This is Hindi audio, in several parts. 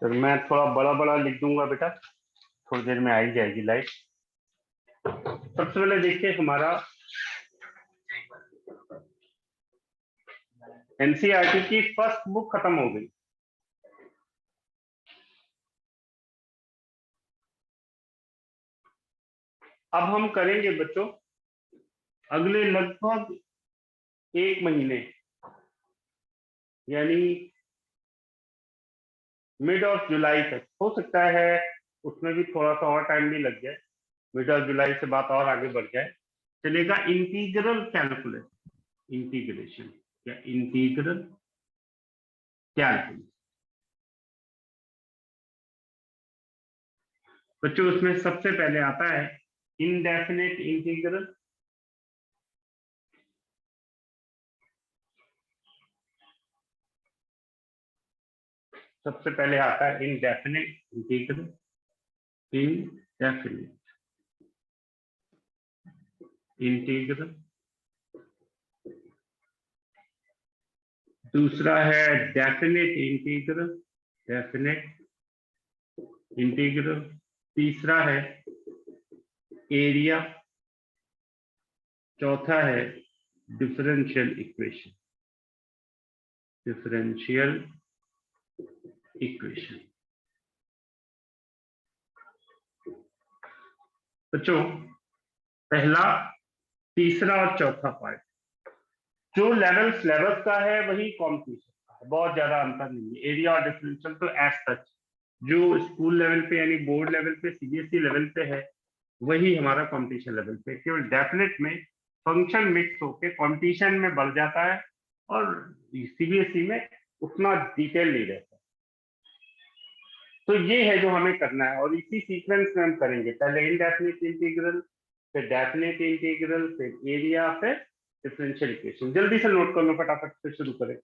तो मैं थोड़ा बड़ा बड़ा लिख दूंगा बेटा, थोड़ी देर में आ ही जाएगी लाइट। सबसे पहले देखिए हमारा एनसीईआरटी की फर्स्ट बुक खत्म हो गई। अब हम करेंगे बच्चों अगले लगभग 1 महीने, यानी मिड ऑफ जुलाई तक, हो सकता है उसमें भी थोड़ा सा और टाइम भी लग जाए, मिड ऑफ जुलाई से बात और आगे बढ़ जाए, चलेगा इंटीग्रल कैलकुलस, इंटीग्रेशन या इंटीग्रल कैलकुलस। बच्चों उसमें सबसे पहले आता है इंडेफिनिट इंटीग्रल, सबसे पहले आता है इंडेफिनिट इंटीग्रल, इंडेफिनिट इंटीग्रल। दूसरा है डेफिनिट इंटीग्रल, डेफिनिट इंटीग्रल। तीसरा है एरिया। चौथा है डिफरेंशियल इक्वेशन, डिफरेंशियल इक्वेशन। बच्चों पहला, तीसरा और चौथा पार्ट जो लेवल सिलेबस का है वही कॉम्पिटिशन का है, बहुत ज्यादा अंतर नहीं है। एरिया और डिफरेंशियल तो एज सच जो स्कूल लेवल पे यानी बोर्ड लेवल पे सीबीएसई लेवल पे है वही हमारा कंपटीशन लेवल पे। केवल डेफिनेट में फंक्शन मिक्स होके कंपटीशन में बढ़ जाता है और सीबीएसई में उतना डिटेल नहीं रहता। तो ये है जो हमें करना है और इसी सीक्वेंस में हम करेंगे, पहले इनडेफिनिट इंटीग्रल, फिर डेफिनेट इंटीग्रल, फिर एरिया, फिर डिफरेंशियल इक्वेशन। जल्दी से नोट कर लो, फटाफट से शुरू करें।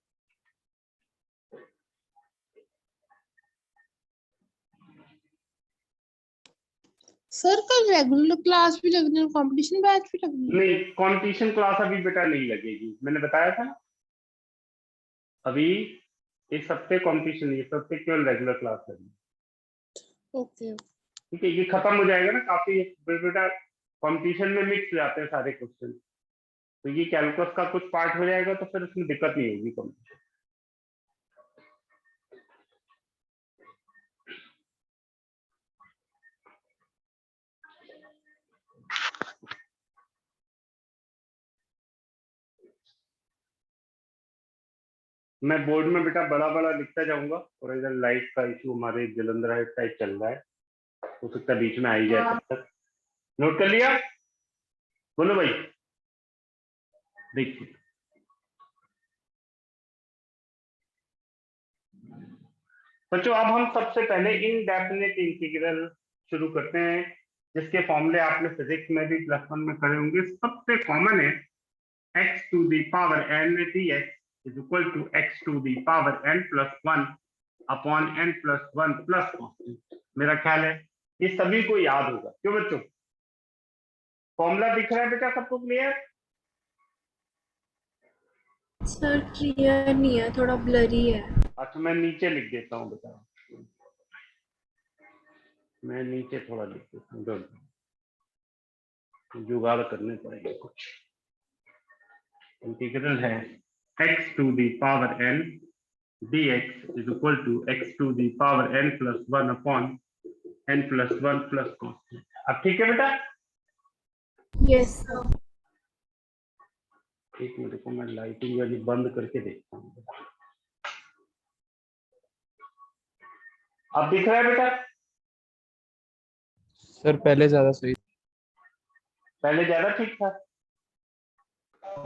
सर कल रेगुलर क्लास भी लगनी है, कंपटीशन बैच भी लगनी है? नहीं, कंपटीशन क्लास अभी बेटा नहीं लगेगी, मैंने बताया था ना अभी इस हफ्ते कंपटीशन नहीं है, इस हफ्ते केवल रेगुलर क्लास लगेगी। ओके ठीक है, ये खत्म हो जाएगा ना, काफी बेटा कंपटीशन में मिक्स जाते हैं सारे क्वेश्चन, तो ये कैलकुलस का कुछ पार्ट हो जाएगा तो फिर उसमें दिक्कत नहीं होगी कंपटीशन। मैं बोर्ड में बेटा बड़ा बड़ा लिखता जाऊंगा और इधर लाइट का इशू हमारे जलंधर टाइप चल रहा है, हो सकता है बीच में आ ही जाए। तब तक नोट कर लिया, बोलो भाई। देखिए बच्चों अब हम सबसे पहले इनडेफिनिट इंटीग्रल शुरू करते हैं, जिसके फॉर्मूले आपने फिजिक्स में भी +1 में करे होंगे। सबसे कॉमन है x to the power n dx is equal to x to the power n plus 1 upon n plus 1 plus constant। मेरा ख्याल है ये सभी को याद होगा, क्यों बच्चों? फॉर्मूला दिख रहा है बेटा सबको क्लियर? सर क्लियर नहीं है, थोड़ा ब्लरी है। अच्छा मैं नीचे लिख देता हूँ बेटा, मैं नीचे थोड़ा लिख देता हूँ, जुगाड़ करने पड़ेंगे कुछ। इंटीग्रल है x to the power n dx is equal to x to the power n plus 1 upon n plus 1 plus constant। अब ठीक है बेटा? Yes sir. एक मिनट को मैं लाइटिंग वाली बंद करके देखता हूँ। अब दिख रहा है बेटा? सर पहले ज्यादा सही। पहले ज्यादा ठीक था।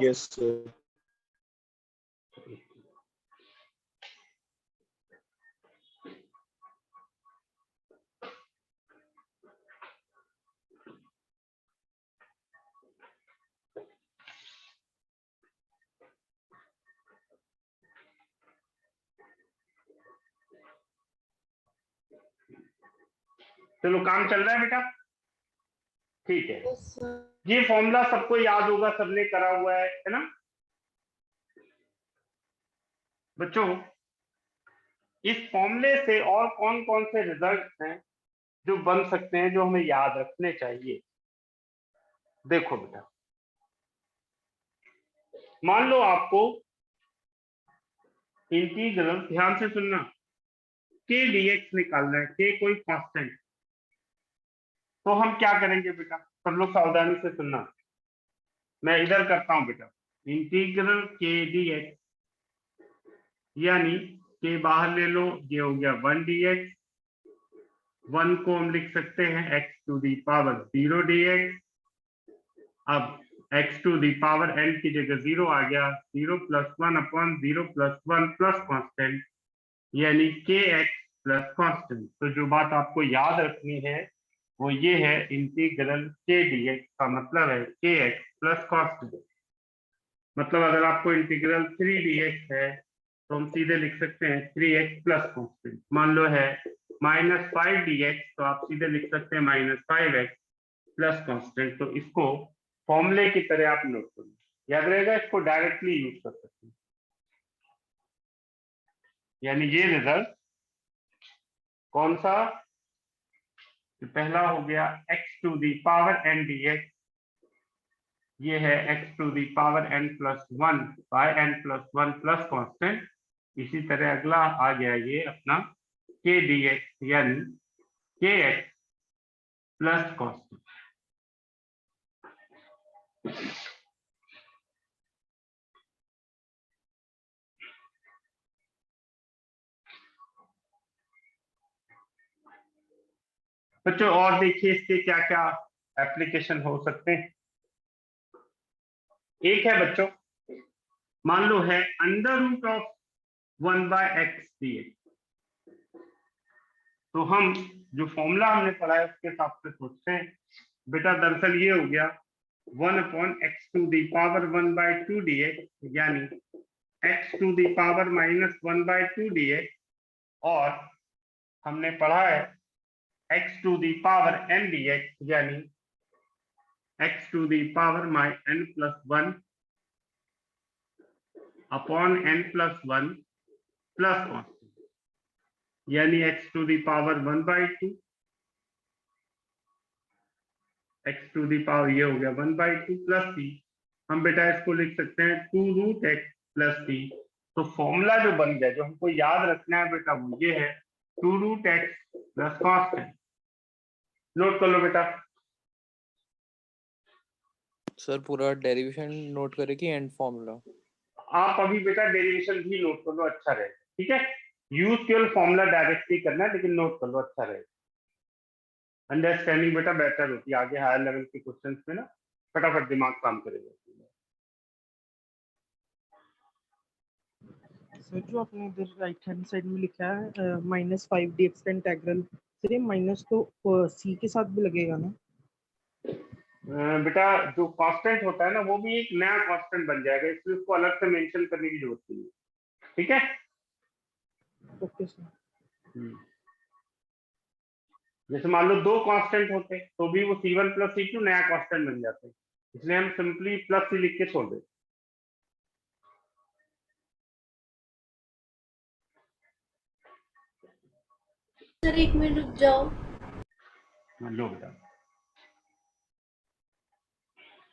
Yes sir. चलो काम चल रहा है बेटा, ठीक है। Yes sir. ये फॉर्मूला सबको याद होगा, सबने करा हुआ है ना बच्चों? इस फॉर्मूले से और कौन कौन से रिजल्ट हैं जो बन सकते हैं, जो हमें याद रखने चाहिए। देखो बेटा, मान लो आपको इंटीग्रल, ध्यान से सुनना, के डीएक्स निकालना है, के कोई कांस्टेंट। तो हम क्या करेंगे बेटा, सब लोग सावधानी से सुनना, मैं इधर करता हूं बेटा। इंटीग्रल के डीएक्स, यानी के बाहर ले लो, ये हो गया 1 dx। 1 को हम लिख सकते हैं x to the power 0 dx। अब x to the power n की जगह 0 आ गया, 0 plus 1 upon 0 plus 1 plus constant, यानी के एक्स प्लस कॉन्स्टेंट। तो जो बात आपको याद रखनी है वो ये है, इंटीग्रल के डीएक्स का मतलब है के एक्स प्लस कॉन्स्टेंट। मतलब अगर आपको इंटीग्रल 3 dx है तो हम सीधे लिख सकते हैं 3x प्लस कॉन्स्टेंट। मान लो है -5 dx, तो आप सीधे लिख सकते हैं -5x प्लस कॉन्स्टेंट। तो इसको फॉर्मूले की तरह आप नोट करो, याद रहेगा, इसको डायरेक्टली यूज कर सकते हैं। यानी ये रिजल्ट कौन सा, पहला हो गया x to the power n dx, ये है x to the power n plus 1 by n plus 1 plus constant. इसी तरह अगला आ गया ये अपना के dx, यानी के एक्स प्लस कॉन्स्टेंट। बच्चों और देखिए इसके क्या क्या एप्लीकेशन हो सकते हैं। एक है बच्चों, मान लो है under root of 1/x dx। तो हम जो फॉर्मूला हमने पढ़ा है उसके हिसाब से सोचते हैं बेटा। दरअसल ये हो गया 1/x to the power 1/2 dx, यानी x to the power -1/2 dx। और हमने पढ़ा है x to the power n dx, यानी x to the power n plus 1 upon n plus 1 plus constant, यानी x to the power 1/2, x to the power ये हो गया 1/2 प्लस c। हम बेटा इसको लिख सकते हैं 2√x प्लस c। तो फॉर्मूला जो बन गया, जो हमको याद रखना है बेटा, वो ये है 2√x प्लस कॉन्स्टेंट। नोट कर लो बेटा। सर पूरा डेरिवेशन नोट करे कि एंड फॉर्मूला? आप अभी बेटा डेरिवेशन भी नोट कर लो, अच्छा रहेगा, ठीक है। यूज केवल फॉर्मूला डायरेक्टली करना है, लेकिन नोट कर लो, अच्छा रहेगा। अंडरस्टैंडिंग बेटा बेटर होती है आगे हायर लेवल के क्वेश्चंस में ना, फटाफट दिमाग काम करेगा। सर जो आपने इधर राइट हैंड साइड में लिखा है -5 dx का इंटीग्रल, सर ये माइनस तो c के साथ भी लगेगा ना? बेटा जो कांस्टेंट होता है ना, वो भी एक नया कांस्टेंट बन जाएगा, इसलिए उसको अलग से मेंशन करने की जरूरत नहीं है, ठीक है। Okay sir. जैसे मान लो 2 कांस्टेंट होते तो भी वो c1 प्लस c2 नया कांस्टेंट बन जाते, इसलिए हम सिंपली प्लस c लिख के छोड़ देते। सर 1 मिनट रुक जाओ। लो बेटा,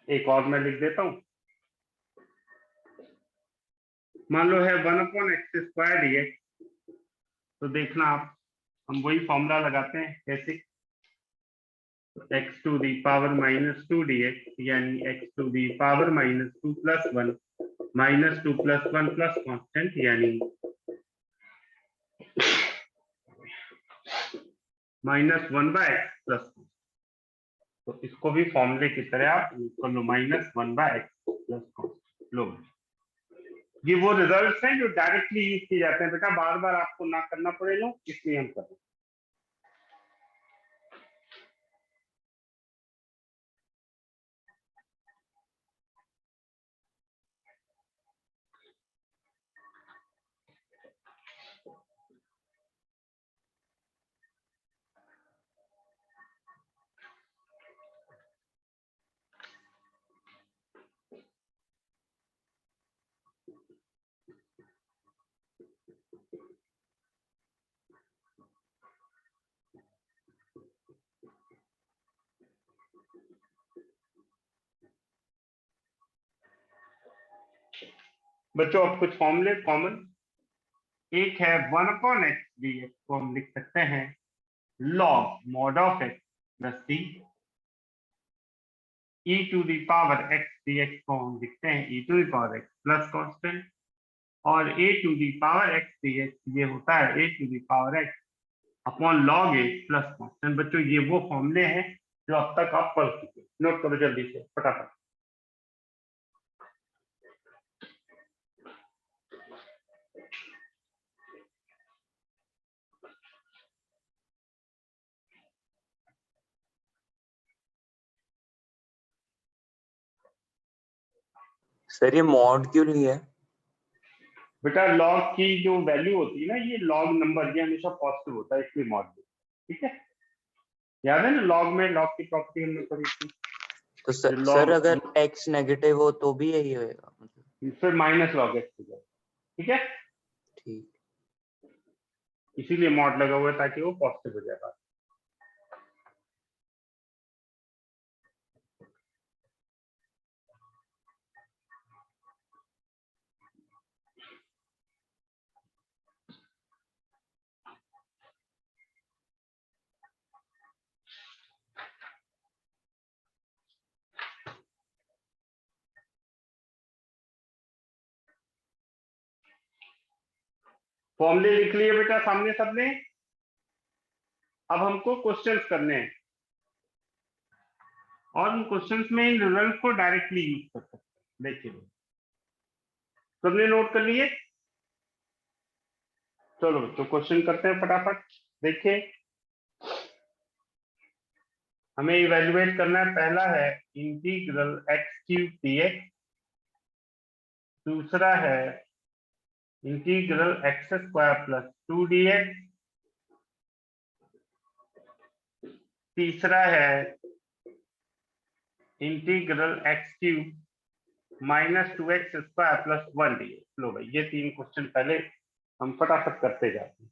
एक और मैं लिख देता हूं। मान लो है 1/x² dx। तो देखना आप, हम वही फॉर्मूला लगाते हैं, कैसे, x to the power -2 dx, यानी x to the power -2 plus 1 -2 plus 1 plus constant, यानी -1/x प्लस। तो इसको भी फॉर्मूले की तरह आप यूज कर लो, -1/x प्लस। लो, ये वो रिजल्ट्स हैं जो डायरेक्टली यूज किए जाते हैं बेटा, बार बार आपको ना करना पड़ेगा, इसलिए हम कर रहे हैं। बच्चों अब कुछ फॉर्मूले कॉमन, एक है 1/x dx को हम लिख सकते हैं log mod of x plus c, e to the power x dx को हम लिखते हैं e to the power x plus constant, और a to the power x dx ये होता है a to the power x upon log a plus constant. बच्चों ये वो फॉर्मूले हैं जो अब तक आप पढ़ चुके, नोट करो जल्दी से फटाफट। सर ये मॉड क्यों लिया है? बेटा लॉग की जो वैल्यू होती है ना, ये लॉग नंबर ये हमेशा पॉजिटिव होता है, इसलिए मॉड, ठीक है, याद है ना लॉग में लॉग की प्रॉपर्टी हमने पढ़ी थी। तो सर log अगर x नेगेटिव हो तो भी यही होएगा मतलब? फिर माइनस लॉग एक्स हो जाए, ठीक है, ठीक। इसीलिए मॉड लगा हुआ है ताकि वो पॉजिटिव हो जाए। फॉर्मूले लिख लिए बेटा सामने सबने। अब हमको क्वेश्चंस करने हैं और उन क्वेश्चंस में इन रिजल्ट को डायरेक्टली यूज कर सकते हैं। देखिए सबने नोट कर लिए, चलो तो क्वेश्चन करते हैं फटाफट। देखिए हमें इवेल्युएट करना है, पहला है इंटीग्रल एक्स क्यूब dx, दूसरा है integral x square plus 2dx, तीसरा है integral x cube minus 2x square plus 1dx। लो भाई ये तीन क्वेश्चन पहले हम फटाफट करते जाते हैं।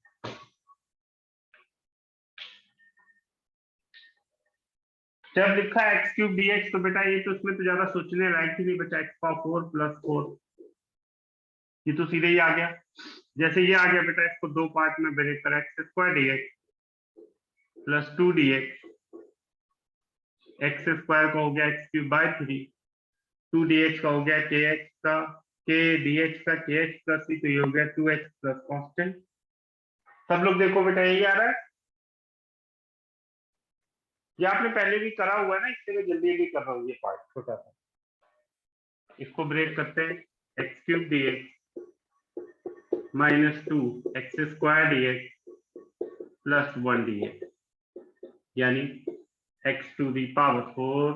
जब लिखा है एक्स क्यूब dx तो बेटा ये तो इसमें तो ज्यादा सोचने लायक ही नहीं बचा, एक्स पावर 4 प्लस 4 ये तो सीधे ही आ गया। जैसे ये आ गया बेटा इसको दो पार्ट में ब्रेक कर, x square dx plus 2dx, x square का हो गया एक्स क्यूब बाय 3, 2dx का हो गया kx का k dx का kx प्लस c, तो ये हो गया 2x प्लस कांस्टेंट। सब लोग देखो बेटा यही आ रहा है, ये आपने पहले भी करा हुआ है ना, इससे मैं जल्दी जल्दी कर रहा हूँ ये पार्ट छोटा सा। इसको ब्रेक करते हैं, x cube dx minus 2 x square dx plus 1 dx, यानी x to the power 4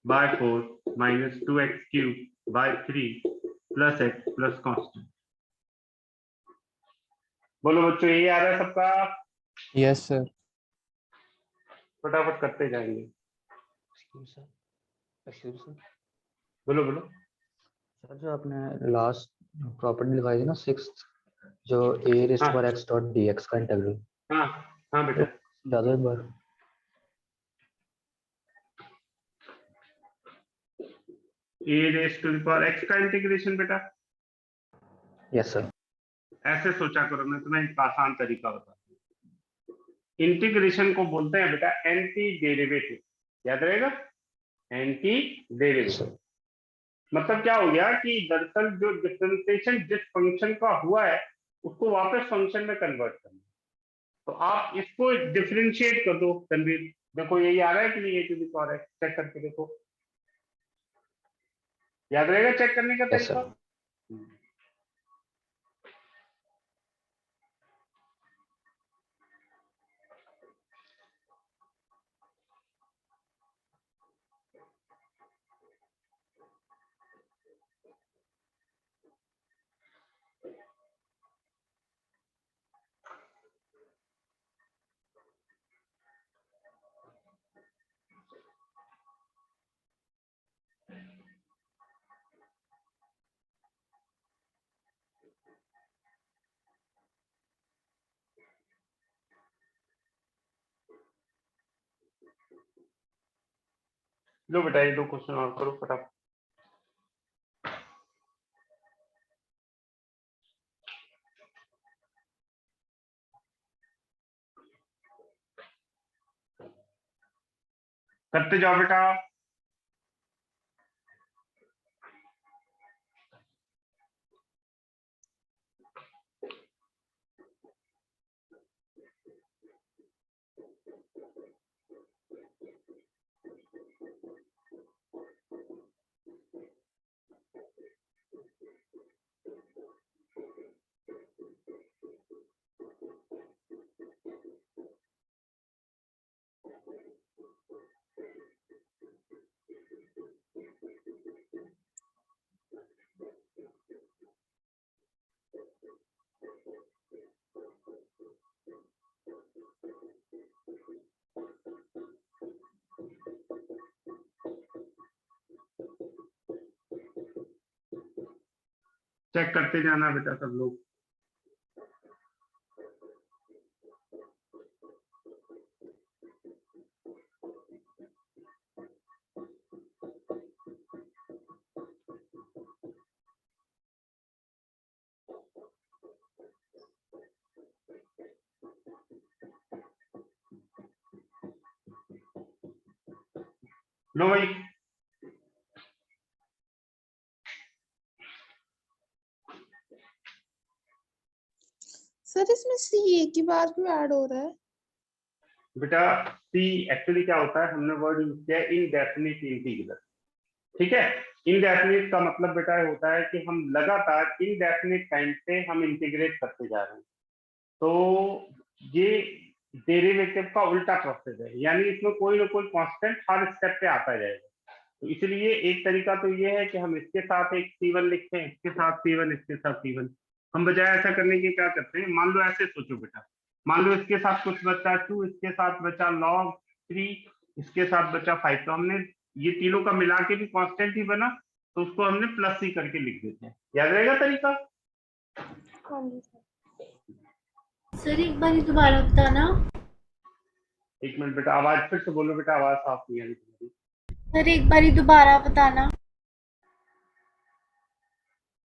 by 4 minus 2x cube by 3 plus x plus constant. बोलो बच्चों यही आ रहा है सबका? Yes sir. फटाफट करते जाएंगे। बोलो बोलो। सर जो आपने लास्ट प्रॉपर्टी लिखाई थी ना, सिक्स्थ, जो a raise to power x dot dx का इंटीग्रल, हाँ हाँ बेटा ज्यादा एक बार। a raise to the power x का इंटीग्रेशन बेटा यस सर। ऐसे सोचा करो, मैं तुम्हें एक आसान तरीका बताता हूँ। इंटीग्रेशन को बोलते हैं बेटा एंटी डेरिवेटिव, याद रहेगा, एंटी डेरिवेटिव। मतलब क्या हो गया कि दरअसल जो डिफरेंशिएशन जिस फंक्शन का हुआ है उसको वापस फंक्शन में कन्वर्ट करना। तो आप इसको डिफरेंशिएट कर दो तनवीर, देखो यही आ रहा है कि नहीं a to the power x, check करके देखो, याद रहेगा चेक करने का यस तरीका। सर। लो बेटा ये दो क्वेश्चन और करो फटाफट। करते जाओ बेटा। चेक करते जाना बेटा सब लोग। लो भाई, सर इसमें सी एक ही बार क्यों ऐड हो रहा है? बेटा सी एक्चुअली क्या होता है, हमने वर्ड यूज किया है इनडेफिनिट इंटीग्रल। ठीक है, इनडेफिनिट का मतलब बेटा होता है कि हम लगातार इनडेफिनिट टाइम पे हम इंटीग्रेट करते जा रहे हैं। तो ये डेरिवेटिव का उल्टा प्रोसेस है, यानी इसमें कोई ना कोई कांस्टेंट हर स्टेप पे आता जाएगा। तो इसलिए एक तरीका तो ये है कि हम इसके साथ एक C1 लिखते हैं, इसके साथ C1, इसके साथ C1। हम बजाय ऐसा करने के क्या करते हैं, मान लो ऐसे सोचो बेटा, मान लो इसके साथ कुछ बचा 2, इसके साथ बचा log 3, इसके साथ बचा 5। तो हमने ये तीनों का मिला के भी कांस्टेंट ही बना, तो उसको हमने प्लस C करके लिख देते हैं। याद रहेगा तरीका? सर एक बार दोबारा बताना। एक मिनट बेटा, आवाज फिर से बोलो बेटा, आवाज साफ नहीं आ रही तुम्हारी। सर एक बार दोबारा बताना।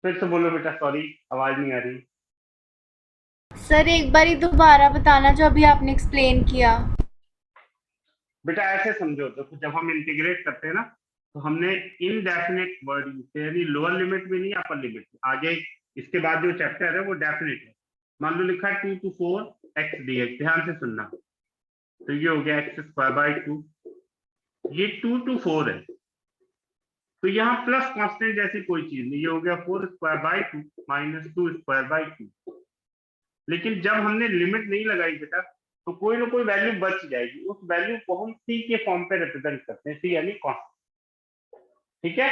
फिर से बोलो बेटा, सॉरी आवाज नहीं आ रही। सर एक बार दोबारा बताना जो अभी आपने एक्सप्लेन किया। बेटा ऐसे समझो, देखो जब हम इंटीग्रेट करते हैं ना, तो हमने इनडेफिनिट वर्ड यूज किया, यानी लोअर लिमिट में नहीं अपर लिमिट में। आगे इसके बाद जो चैप्टर है वो डेफिनिट है। मान लो लिखा है 2 to 4 x dx, ध्यान से सुनना। तो ये हो गया x²/2, ये 2 to 4 है, तो यहाँ प्लस कांस्टेंट जैसी कोई चीज नहीं, ये हो गया 4² - 2²। लेकिन जब हमने लिमिट नहीं लगाई बेटा, तो कोई ना कोई वैल्यू बच जाएगी, उस वैल्यू को हम सी के फॉर्म पे रिप्रेजेंट करते हैं, सी यानी कांस्टेंट। ठीक है,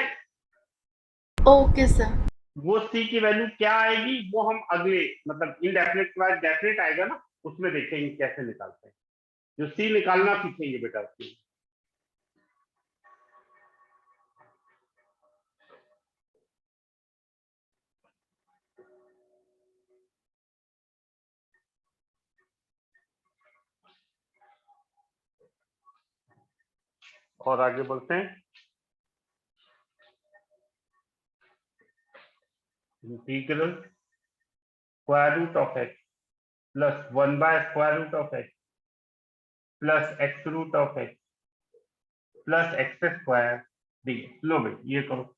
ओके सर। वो सी की वैल्यू क्या आएगी वो हम अगले मतलब इनडेफिनिट के बाद डेफिनिट आएगा ना, उसमें देखेंगे कैसे निकालते हैं। जो सी निकालना सीखेंगे बेटा उसकी। और आगे बढ़ते हैं। Integral square root of x plus 1/स्क्वायर root of x plus x root of x plus x² dx। लो भाई ये करो।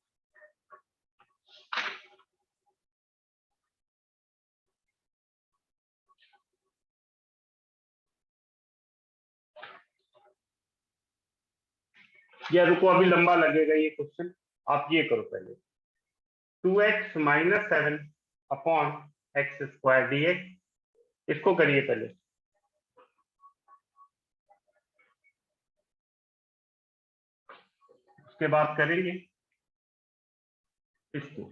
या रुको, अभी लंबा लगेगा ये क्वेश्चन, आप ये करो पहले। 2x - 7 अपॉन x² dx, इसको करिए पहले। उसके बाद करेंगे इसको।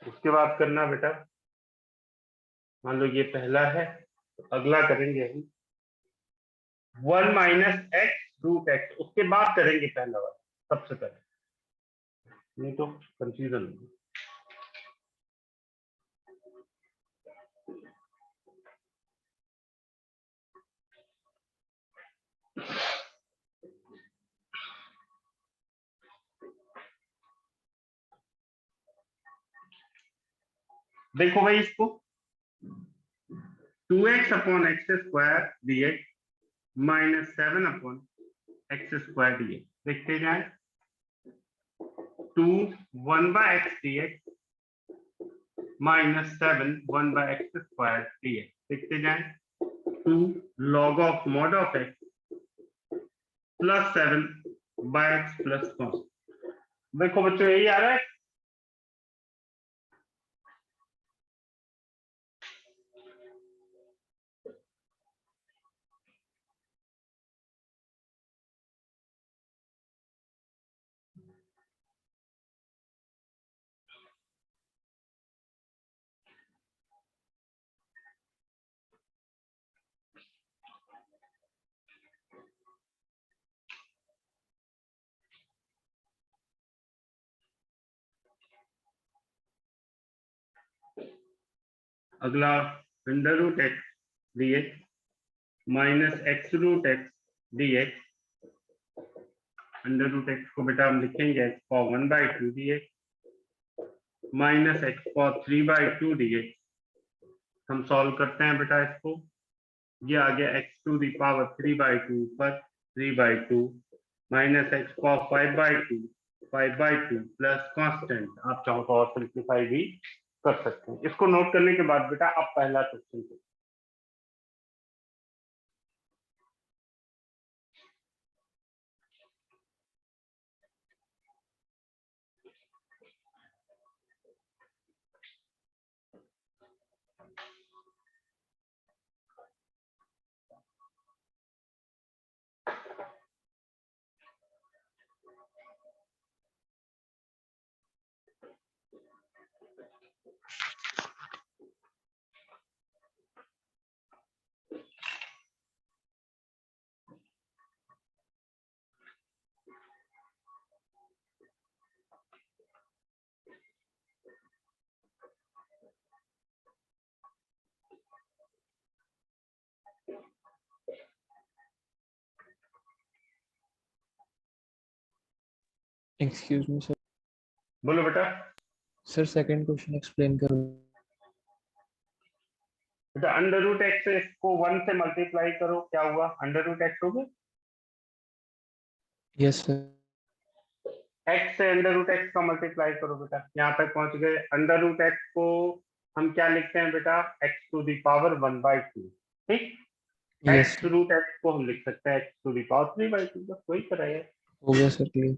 उसके बाद करना बेटा, मान लो ये पहला है, तो अगला करेंगे हम 1 - x रूट x, उसके बाद करेंगे पहला वाला सबसे पहले, नहीं तो कंफ्यूजन होगी। देखो भाई इसको 2x upon x² dx - 7 upon x square d x, देखते जाए। 2 1 by x d x minus 7 1 by x square d x, देखते जाए। 2 log of mod of x plus 7 by x plus cos. देखो बच्चों यही आ रहा है। अगला under root x d x minus x root x d x. Under root x को बेटा हम लिखेंगे x power 1 by 2 d x minus x power 3 by 2 d x. हम सॉल्व करते हैं बेटा इसको। ये आ गया x to the power 3 by 2 पर 3 by 2 minus x power 5 by 2 plus constant. आप चाहो तो और सिंप्लीफाई भी कर सकते हैं। इसको नोट करने के बाद बेटा अब पहला क्वेश्चन। Excuse me sir. बोलो बेटा। सर सेकंड क्वेश्चन एक्सप्लेन करो। बेटा अंडर रूट एक्स से इसको 1 से मल्टीप्लाई करो, क्या हुआ? अंडर रूट एक्स हो गया। Yes sir. एक्स से अंडर रूट एक्स का मल्टीप्लाई करो बेटा, यहाँ तक पहुंच गए। अंडर रूट एक्स को हम क्या लिखते हैं बेटा? X to the power 1 by 2, ठीक। यस एक्स रूट एक्स को हम लिख सकते हैं x to the power 3 by 2, बस वही तरह है। हो गया सर क्लियर।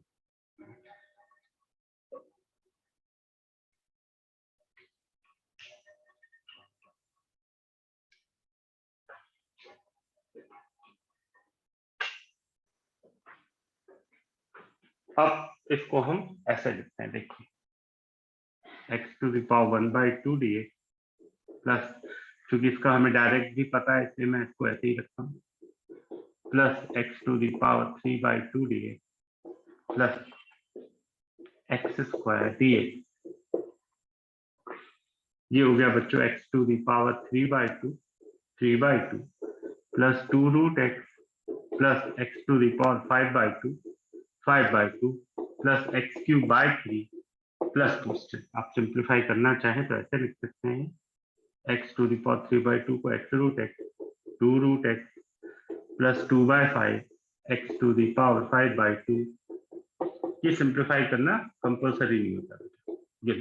अब इसको हम ऐसे लिखते हैं, देखिए x to the power 1 by 2 d x plus, क्योंकि इसका हमें डायरेक्ट भी पता है इसलिए मैं इसको ऐसे ही रखता हूँ, plus x to the power 3 by 2 d x plus x square d x. ये हो गया बच्चों x to the power 3 by 2 plus 2 root x plus x to the power 5 by 2 plus x cube by 3 plus constant. आप सिंप्लीफाई करना चाहें तो ऐसे लिख सकते हैं x to the power 3 by 2 को x root x 2 root x plus 2 by 5 x to the power 5 by 2। ये सिंप्लीफाई करना कंपल्सरी नहीं होता, ये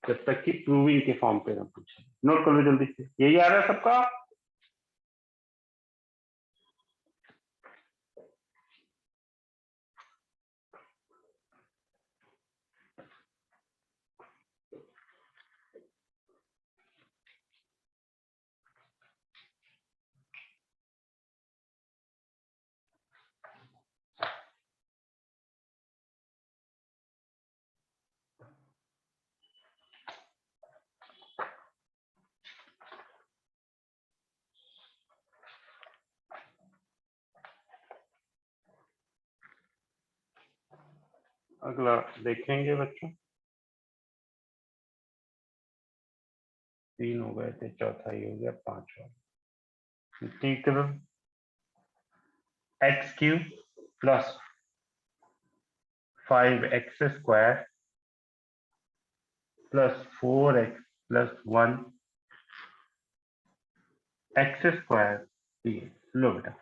जब तक कि प्रूविंग के फॉर्म पे ना पूछे। नोट कर लो जल्दी से, यही आ रहा है सबका। अगला देखेंगे बच्चों, 3 हो गए थे, चौथा ही हो गया, 5वां। Integral x cube plus 5x square plus 4x plus 1 x square. लो बेटा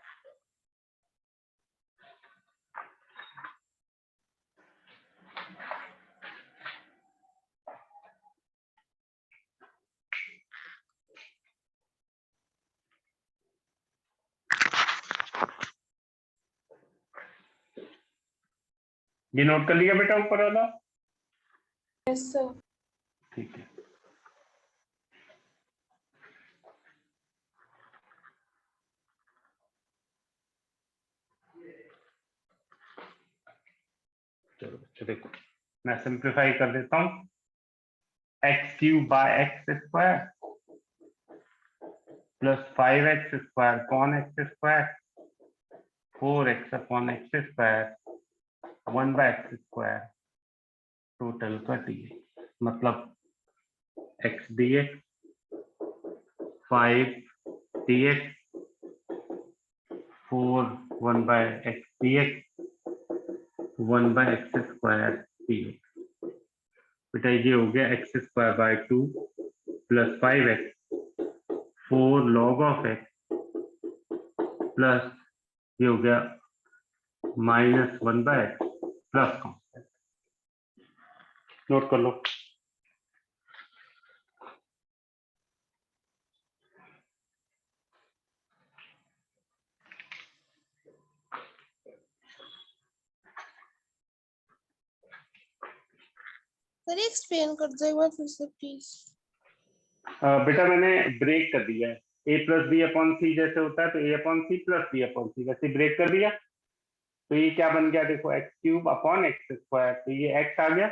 ये नोट कर लिया बेटा ऊपर वाला? Yes sir. ठीक है। चलो बच्चों देखो, मैं सिंप्लीफाई कर देता हूँ। X cube by x square plus 5x square upon x square 4x upon x square 1 by x square total का dx, मतलब x dx 5 dx 4 1 by x dx 1 by x square dx। बेटा ये हो गया x square by 2 plus 5x 4 log of x plus ये हो गया minus 1 by x plus constant. Note कर लो। सर एक्सप्लेन कर दो एक बार फिर से प्लीज। बेटा मैंने ब्रेक कर दिया है, A plus B upon C जैसे होता है तो A upon C plus B upon C, वैसे ब्रेक कर दिया तो ये क्या बन गया देखो, x cube upon x square, तो ये एक्स आ गया,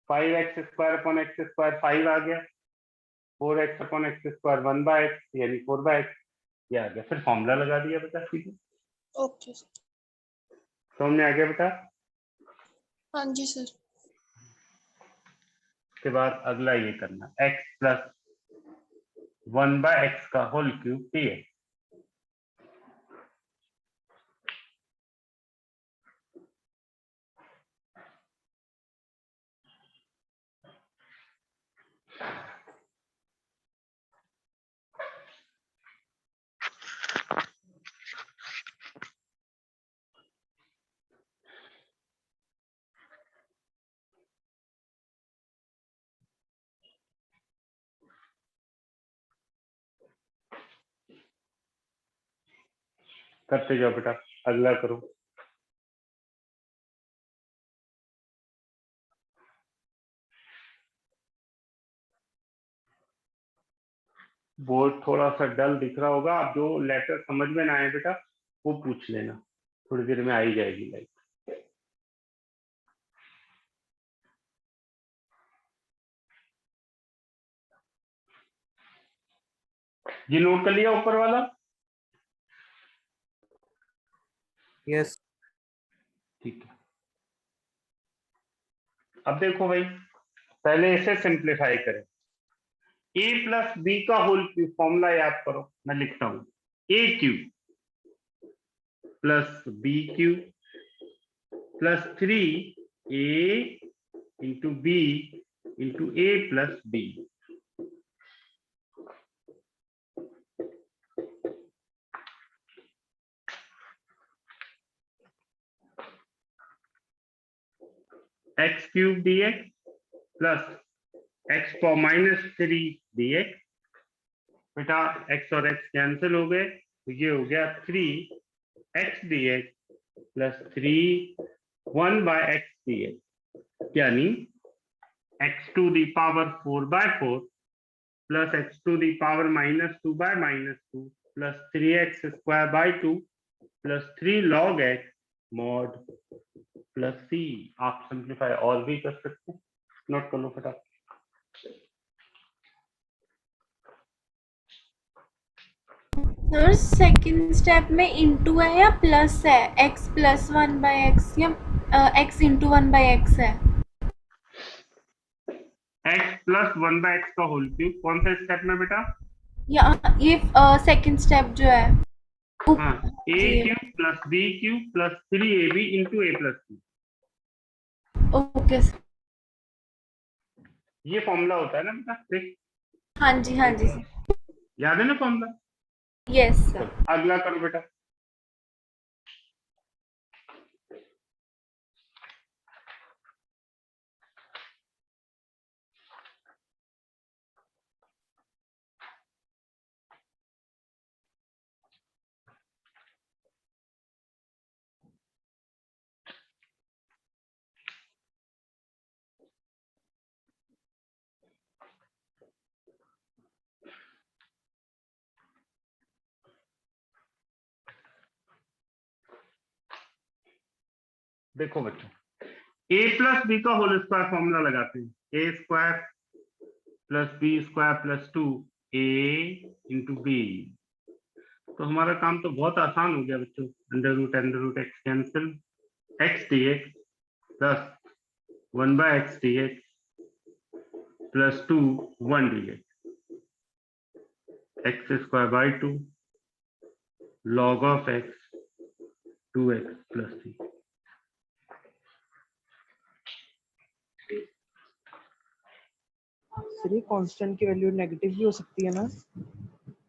5x square upon x square 5 आ गया, 4x upon x square 1 by x यानी 4 बाय एक्स, ये आ गया। फिर फॉर्मूला लगा दिया बेटा सीधे। Okay sir. समझ में आ गया बेटा? हाँ जी सर। उसके बाद अगला ये करना, x प्लस 1 बाय एक्स का होल क्यूब dx। करते जाओ बेटा, अगला करो। बोर्ड थोड़ा सा डल दिख रहा होगा, आप जो लेटर समझ में ना आए बेटा वो पूछ लेना, थोड़ी देर में आ ही जाएगी लाइट। ये नोट कर लिया ऊपर वाला? यस। ठीक है। अब देखो भाई, पहले इसे सिंप्लीफाई करें। a प्लस बी का होल क्यूब, फॉर्मूला याद करो, मैं लिखता हूं, a cube plus b cube plus 3a into b into a plus b. X cube dx plus x power minus 3 dx। बेटा x और x कैंसिल हो गए तो ये हो गया 3x dx plus 1 by x dx, यानी x to the power 4 by 4 plus x to the power minus 2 bye minus 2 plus 3x square by 2 plus 3 log x mod plus C. आप सिंप्लीफाई और भी कर सकते हैं, नोट कर लो फटाफट। सर सेकंड स्टेप में इनटू है या प्लस है? x प्लस 1 बाय एक्स या x इंटू 1 बाय एक्स है? x प्लस 1 बाय एक्स का होल क्यूब कौन सा स्टेप में बेटा? या ये सेकंड स्टेप जो है हाँ, a cube plus b cube plus 3ab into a plus b। Okay sir. ये फॉर्मूला होता है ना बेटा, देख हाँ जी सर। याद है ना फॉर्मूला? Yes sir. अगला करो बेटा। देखो बच्चों, a प्लस बी का होल स्क्वायर फॉर्मूला लगाते हैं, A square plus B square plus 2a into B. तो हमारा काम तो बहुत आसान हो गया बच्चों, under root x cancel, x d x plus 1/x dx plus 2 1 dx, x square by 2 log of x 2x plus 3। Sir ये कांस्टेंट की वैल्यू नेगेटिव भी हो सकती है ना?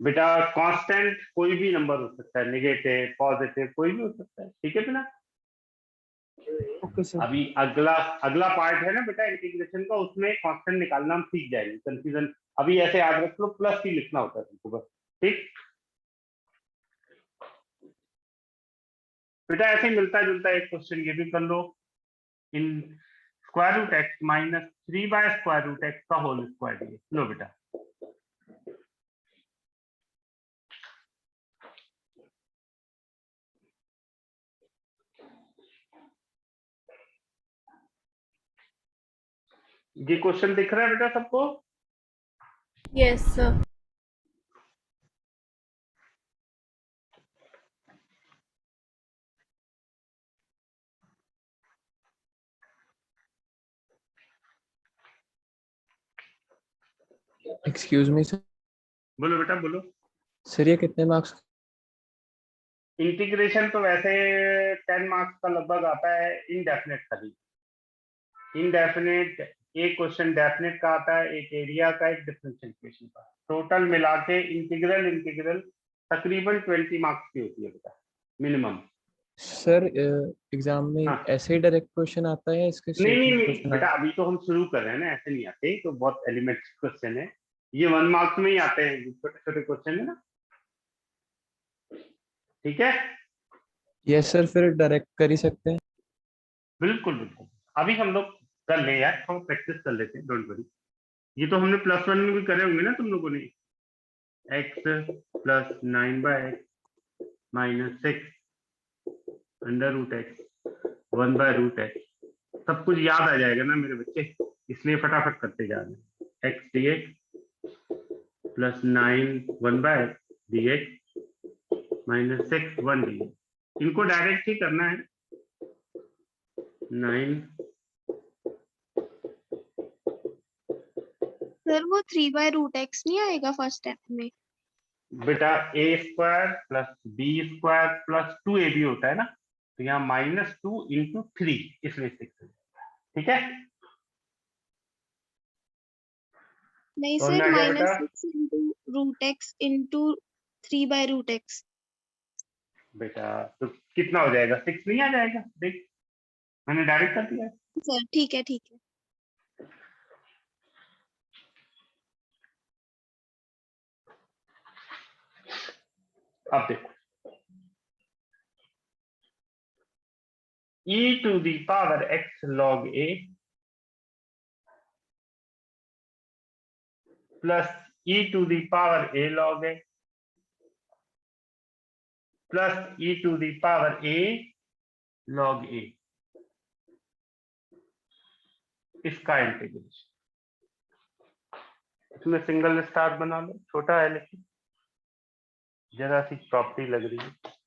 बेटा कांस्टेंट कोई भी नंबर हो सकता है, नेगेटिव पॉजिटिव कोई भी हो सकता है, ठीक है बेटा। Okay sir. अभी अगला पार्ट है ना बेटा इंटीग्रेशन का, उसमें कांस्टेंट निकालना हम सीख जाएंगे, कंफ्यूजन अभी ऐसे याद रख लो, प्लस ही लिखना होता है तुमको बस, ठीक बेटा। ऐसे ही मिलता जुलता एक क्वेश्चन ये भी कर लो, इन स्क्वायर रूट एक्स माइनस 3/स्क्वायर रूट एक्स का होल स्क्वायर दिए, लो बेटा। ये क्वेश्चन दिख रहा है बेटा सबको? Yes sir. Excuse me sir, बोलो बेटा बोलो। सर ये कितने मार्क्स? इंटीग्रेशन तो वैसे 10 मार्क्स का लगभग आता है, इनडेफिनेट का ही। इनडेफिनेट एक क्वेश्चन डेफिनेट का आता है, एक एरिया का, एक डिफरेंशियल इक्वेशन का, टोटल मिला के इंटीग्रल तकरीबन 20 मार्क्स की होती है बेटा मिनिमम। सर एग्जाम में हाँ। ऐसे ही डायरेक्ट क्वेश्चन आता है इसके नहीं क्वेश्चन बेटा, अभी तो हम शुरू कर रहे हैं ना, ऐसे नहीं आते, तो बहुत एलिमेंट्री क्वेश्चन है ये, 1 मार्क्स में ही आते हैं, छोटे छोटे क्वेश्चन है ना, ठीक है। यस सर, फिर डायरेक्ट कर ही सकते हैं। बिल्कुल बिल्कुल, अभी हम लोग कर ले यार, थोड़ा प्रैक्टिस कर लेते हैं, डोंट वरी। ये तो हमने +1 में भी करे होंगे ना तुम लोगों ने, x plus 9/x minus 6 under root x 1/√x, सब कुछ याद आ जाएगा ना मेरे बच्चे, इसलिए फटाफट करते जा रहे हैं। x dx plus 9 1/x dx minus 6 1 dx, इनको डायरेक्ट ही करना है। 9 सर वो 3/√x नहीं आएगा फर्स्ट स्टेप में? बेटा a square plus b square plus 2ab होता है ना, तो यहाँ -2 इंटू 3, इसलिए 6, ठीक है। नहीं समझ में सर, आ गया बेटा? -6 इंटू √x इंटू 3/√x। बेटा तो कितना हो जाएगा, 6 नहीं आ जाएगा, देख मैंने डायरेक्ट कर दिया है। सर ठीक है ठीक है। अब देखो, e to the power x log a plus e to the power a log a plus e to the power a log a, इसका इंटीग्रेशन, इसमें सिंगल स्टार बना लो, छोटा है लेकिन जरा सी प्रॉपर्टी लग रही है।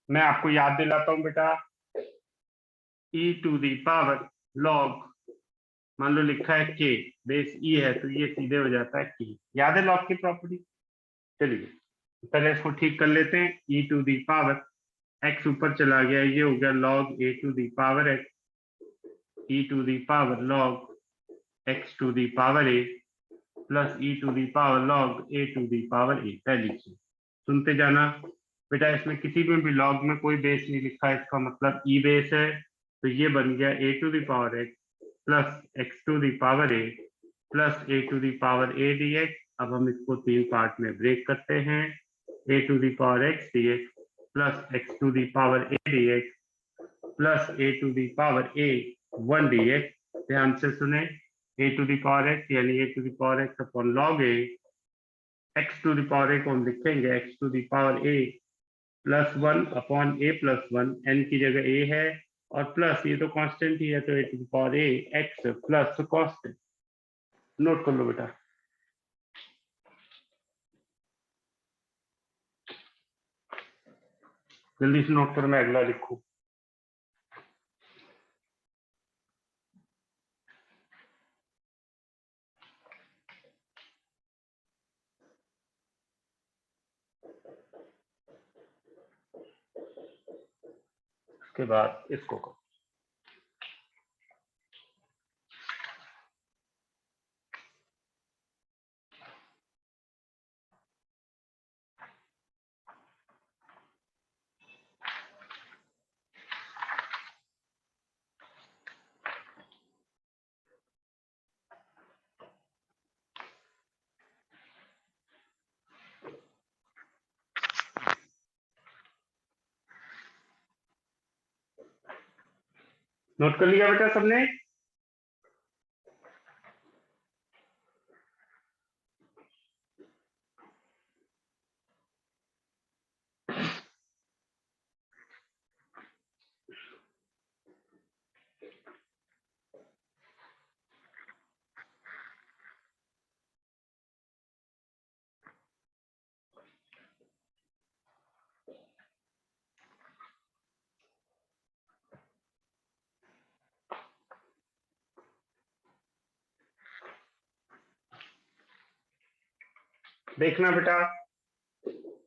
मैं आपको याद दिलाता हूं बेटा, e to the power log, मान लो लिखा है k, बेस e है तो ये सीधे हो जाता है k, याद है log की प्रॉपर्टी। चलिए पहले इसको ठीक कर लेते हैं, e to the power x ऊपर चला गया, ये हो गया log a to the power x, e to the power log x to the power a plus e to the power log a to the power a। पहली चीज सुनते जाना बेटा, इसमें किसी में भी log में कोई बेस नहीं लिखा है, इसका मतलब e बेस है, तो ये बन गया a to the power x plus x to the power a plus a to the power a dx। अब हम इसको 3 पार्ट में ब्रेक करते हैं, a to the power x dx plus x to the power A dx plus A to the power A 1 dx। ध्यान से सुने, A to the power x यानी A to the power x upon log A, x to the power A को हम लिखेंगे x to the power A plus 1 upon A plus 1, N की जगह ए है और प्लस ये तो कांस्टेंट ही है तो A to the power A x plus constant. Note कर लो बेटा। जल्दी से नोट करो, मैं अगला लिखूं। उसके बाद इसको करो। नोट कर लिया बेटा सबने? देखना बेटा,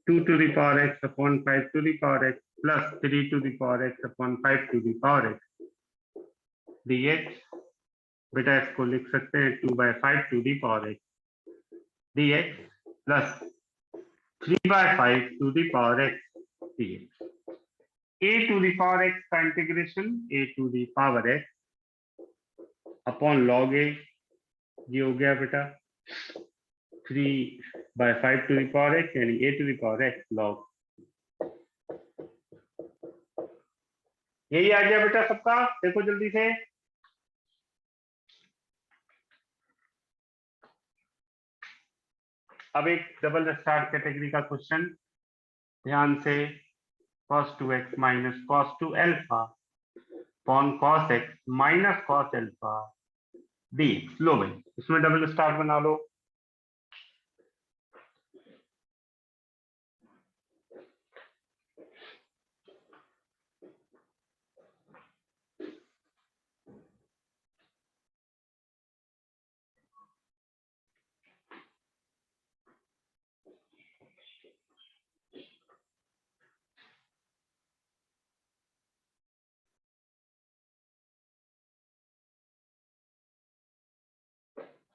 2 to the power x upon 5 to the power x plus 3 to the power x upon 5 to the power x dx। बेटा इसको लिख सकते हैं 2/5 to the power x dx plus 3/5 to the power x dx। a to the power x का integration a to the power x upon log a, ये हो गया बेटा 3/5 to the power x यानी a to the power x log। यही आ गया बेटा सबका। देखो जल्दी से, अब एक डबल स्टार कैटेगरी का क्वेश्चन, ध्यान से। cos 2x minus cos 2 alpha upon cos x minus cos alpha dx। लो भाई, इसमें डबल स्टार बना लो।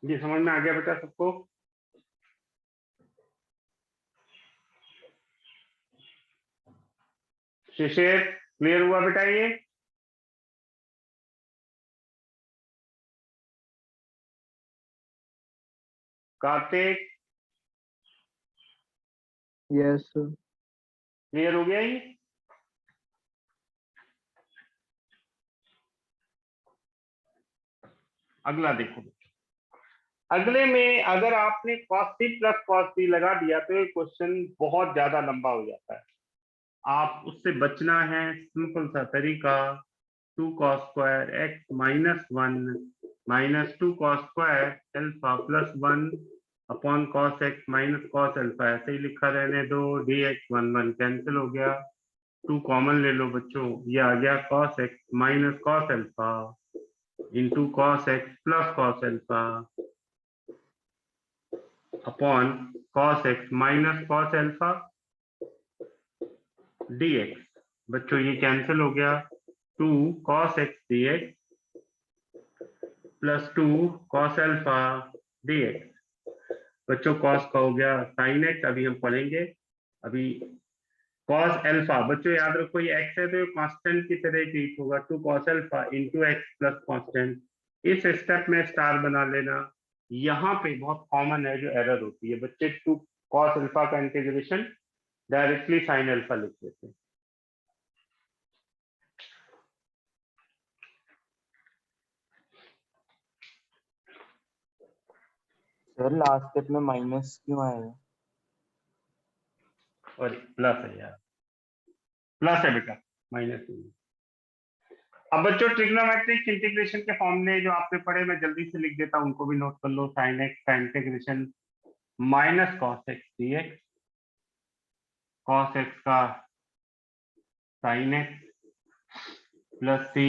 ये समझ में आ गया बेटा सबको? शिशिर क्लियर हुआ बेटा? ये कार्तिक यस क्लियर हो गया ये? अगला देखो, अगले में अगर आपने cos c plus cos c लगा दिया तो ये क्वेश्चन बहुत ज्यादा लंबा हो जाता है। आप उससे बचना है, सिंपल सा तरीका, 2 cos square x minus 1 minus 2 cos square alpha plus 1 upon cos x minus cos alpha, ऐसे ही लिखा रहने दो। dx 1 कैंसिल हो गया, 2 कॉमन ले लो बच्चों, ये आ गया cos x minus cos alpha into cos x plus cos alpha upon cos x minus cos alpha dx। बच्चों ये कैंसिल हो गया, 2 cos x dx plus 2 cos alpha dx। बच्चों cos का हो गया sin x, अभी हम पढ़ेंगे। अभी cos अल्फा, बच्चों याद रखो ये x है तो ये कांस्टेंट की तरह ट्रीट होगा, 2 cos alpha into x plus constant. इस स्टेप में स्टार बना लेना। यहाँ पे बहुत कॉमन है जो एरर होती है, बच्चे 2 cos अल्फा का इंटीग्रेशन डायरेक्टली sin अल्फा लिख देते हैं। सर लास्ट स्टेप में माइनस क्यों आएगा? और प्लस है यार, प्लस है बेटा, माइनस नहीं। अब बच्चों ट्रिग्नोमेट्रिक इंटीग्रेशन के फॉर्मूले जो आपने पढ़े मैं जल्दी से लिख देता हूं, उनको भी नोट कर लो। साइन एक्स का integration minus cos x d x, cos x का sine x plus C.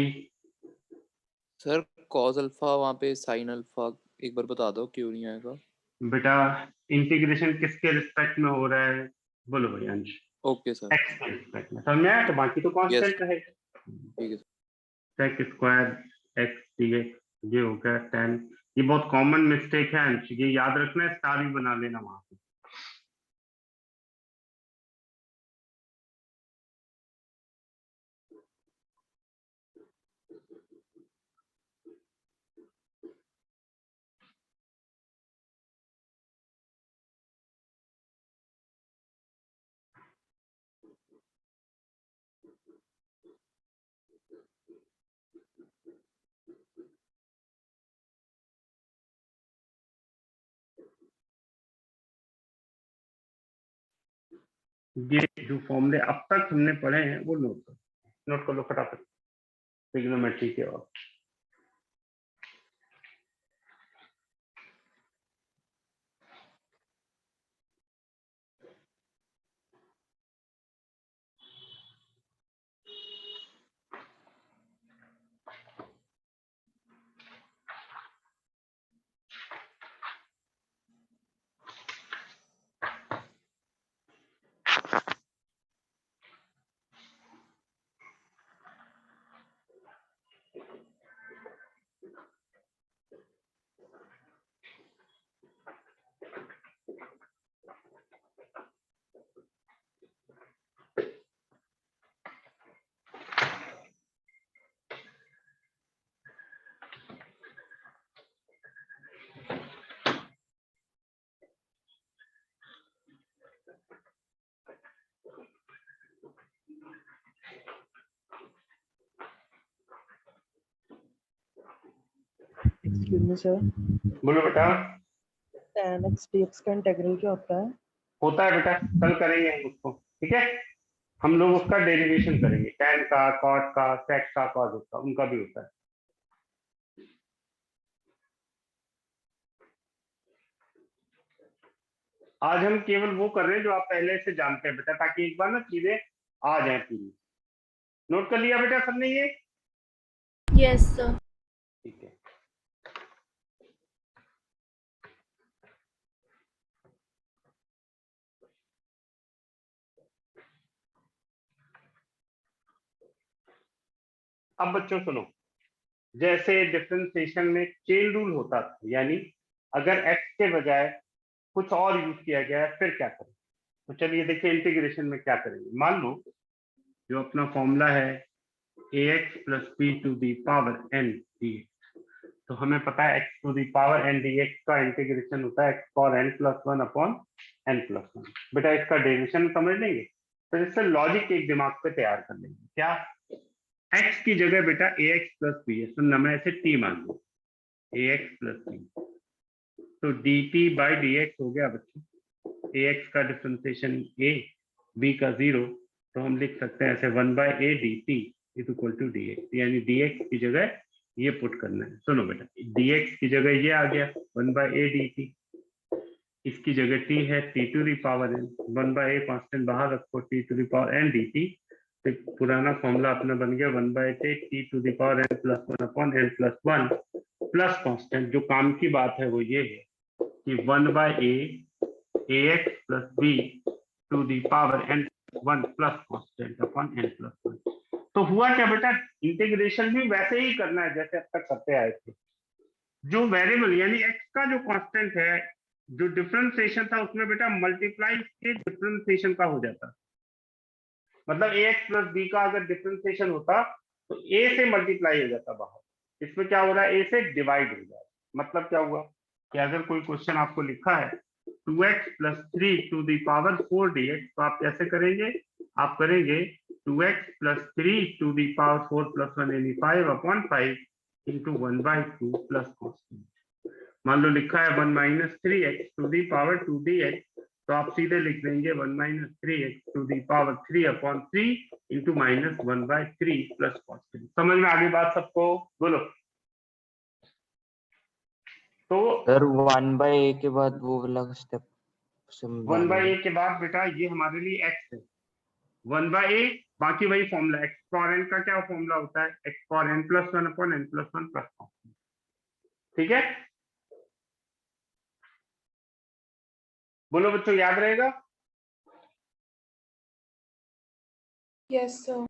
Sir cos alpha वहाँ पे sin अल्फा एक बार बता दो क्यों नहीं आएगा? बेटा इंटीग्रेशन किसके रिस्पेक्ट में हो रहा है बोलो भाई अंश? ओके सर, एक्स के रिस्पेक्ट में, समझ में आया? तो बाकी तो कांस्टेंट है। ठीक है। सेक स्क्वायर एक्स डीएक्स, ये हो गया tan। ये बहुत कॉमन मिस्टेक है अंश, ये याद रखना है, स्टार भी बना लेना वहां पे। ये जो फॉर्मूले अब तक हमने पढ़े हैं वो नोट कर लो फटाफट ट्रिग्नोमेट्री के। और एक्सक्यूज मी सर, बोलो बेटा। tan x dx का इंटीग्रल क्या होता है? होता है बेटा, कल करेंगे हम उसको, ठीक है? हम लोग उसका डेरिवेशन करेंगे, tan का, cot का, sec का, cos का, उनका भी होता है। आज हम केवल वो कर रहे हैं जो आप पहले से जानते हैं बेटा, ताकि एक बार ना चीजें आ जाए पूरी। नोट कर लिया बेटा सबने ये? Yes sir. ठीक है। अब बच्चों सुनो, जैसे डिफरेंशिएशन में चेन रूल होता था, यानी अगर x के बजाय कुछ और यूज किया गया है फिर क्या करें? तो चलिए देखिए इंटीग्रेशन में क्या करेंगे। मान लो जो अपना फॉर्मूला है ax plus b to the power n dx, तो हमें पता है x to the power n dx का इंटीग्रेशन होता है x power n plus one upon n plus one. बेटा इसका डेरिवेशन समझ लेंगे, तो इससे लॉजिक एक दिमाग पे तैयार कर लेंगे। क्या? x की जगह बेटा ax प्लस बी है, सुनना, मैं ऐसे t मान लूं, ax प्लस बी, तो dt बाई dx हो गया बच्चों। ax का डिफरेंशिएशन a, b का 0, तो हम लिख सकते हैं ऐसे 1 by a dt is equal to dx, यानी dx की जगह ये पुट करना है। सुनो बेटा, dx की जगह ये आ गया 1 बाई a dt, इसकी जगह t है t to the power n, 1 by a constant बाहर रखो, t to the power n dt, तो पुराना फॉर्मूला अपना बन गया 1 by t to the power n plus one upon n plus one plus constant. जो काम की बात है वो ये है कि 1 by a ax plus b to the power n one plus constant upon n plus one. तो हुआ क्या बेटा, इंटीग्रेशन भी वैसे ही करना है जैसे अब तक करते आए थे। जो वेरिएबल यानी x का जो कांस्टेंट है, जो डिफरेंशिएशन था उसमें बेटा मल्टीप्लाई के डिफरेंशिएशन का हो जाता, मतलब ax प्लस b का अगर डिफरेंशिएशन होता तो a से मल्टीप्लाई हो जाता बाहर। इसमें क्या हो रहा है, a से डिवाइड हो जाए। मतलब क्या हुआ कि अगर कोई क्वेश्चन आपको लिखा है 2x plus 3 to the power 4 dx, तो आप कैसे करेंगे? आप करेंगे 2x plus 3 to the power 4 plus 1 यानी 5 upon 5 into 1 by 2 plus constant. मान लो लिखा है 1 minus 3x to the power 2dx, तो आप सीधे लिख देंगे 1 minus 3x to the power 3/3 into minus 1/3 plus cos 3। समझ में आ गई बात सबको? बोलो। तो सर 1/a के बाद वो वाला स्टेप 1/a के बाद बेटा ये हमारे लिए x है, 1/a, बाकी वही फॉर्मूला x पावर n का क्या फॉर्मूला होता है, x power n plus 1 upon n plus 1 plus cos। ठीक है, बोलो बच्चों, याद रहेगा? Yes sir.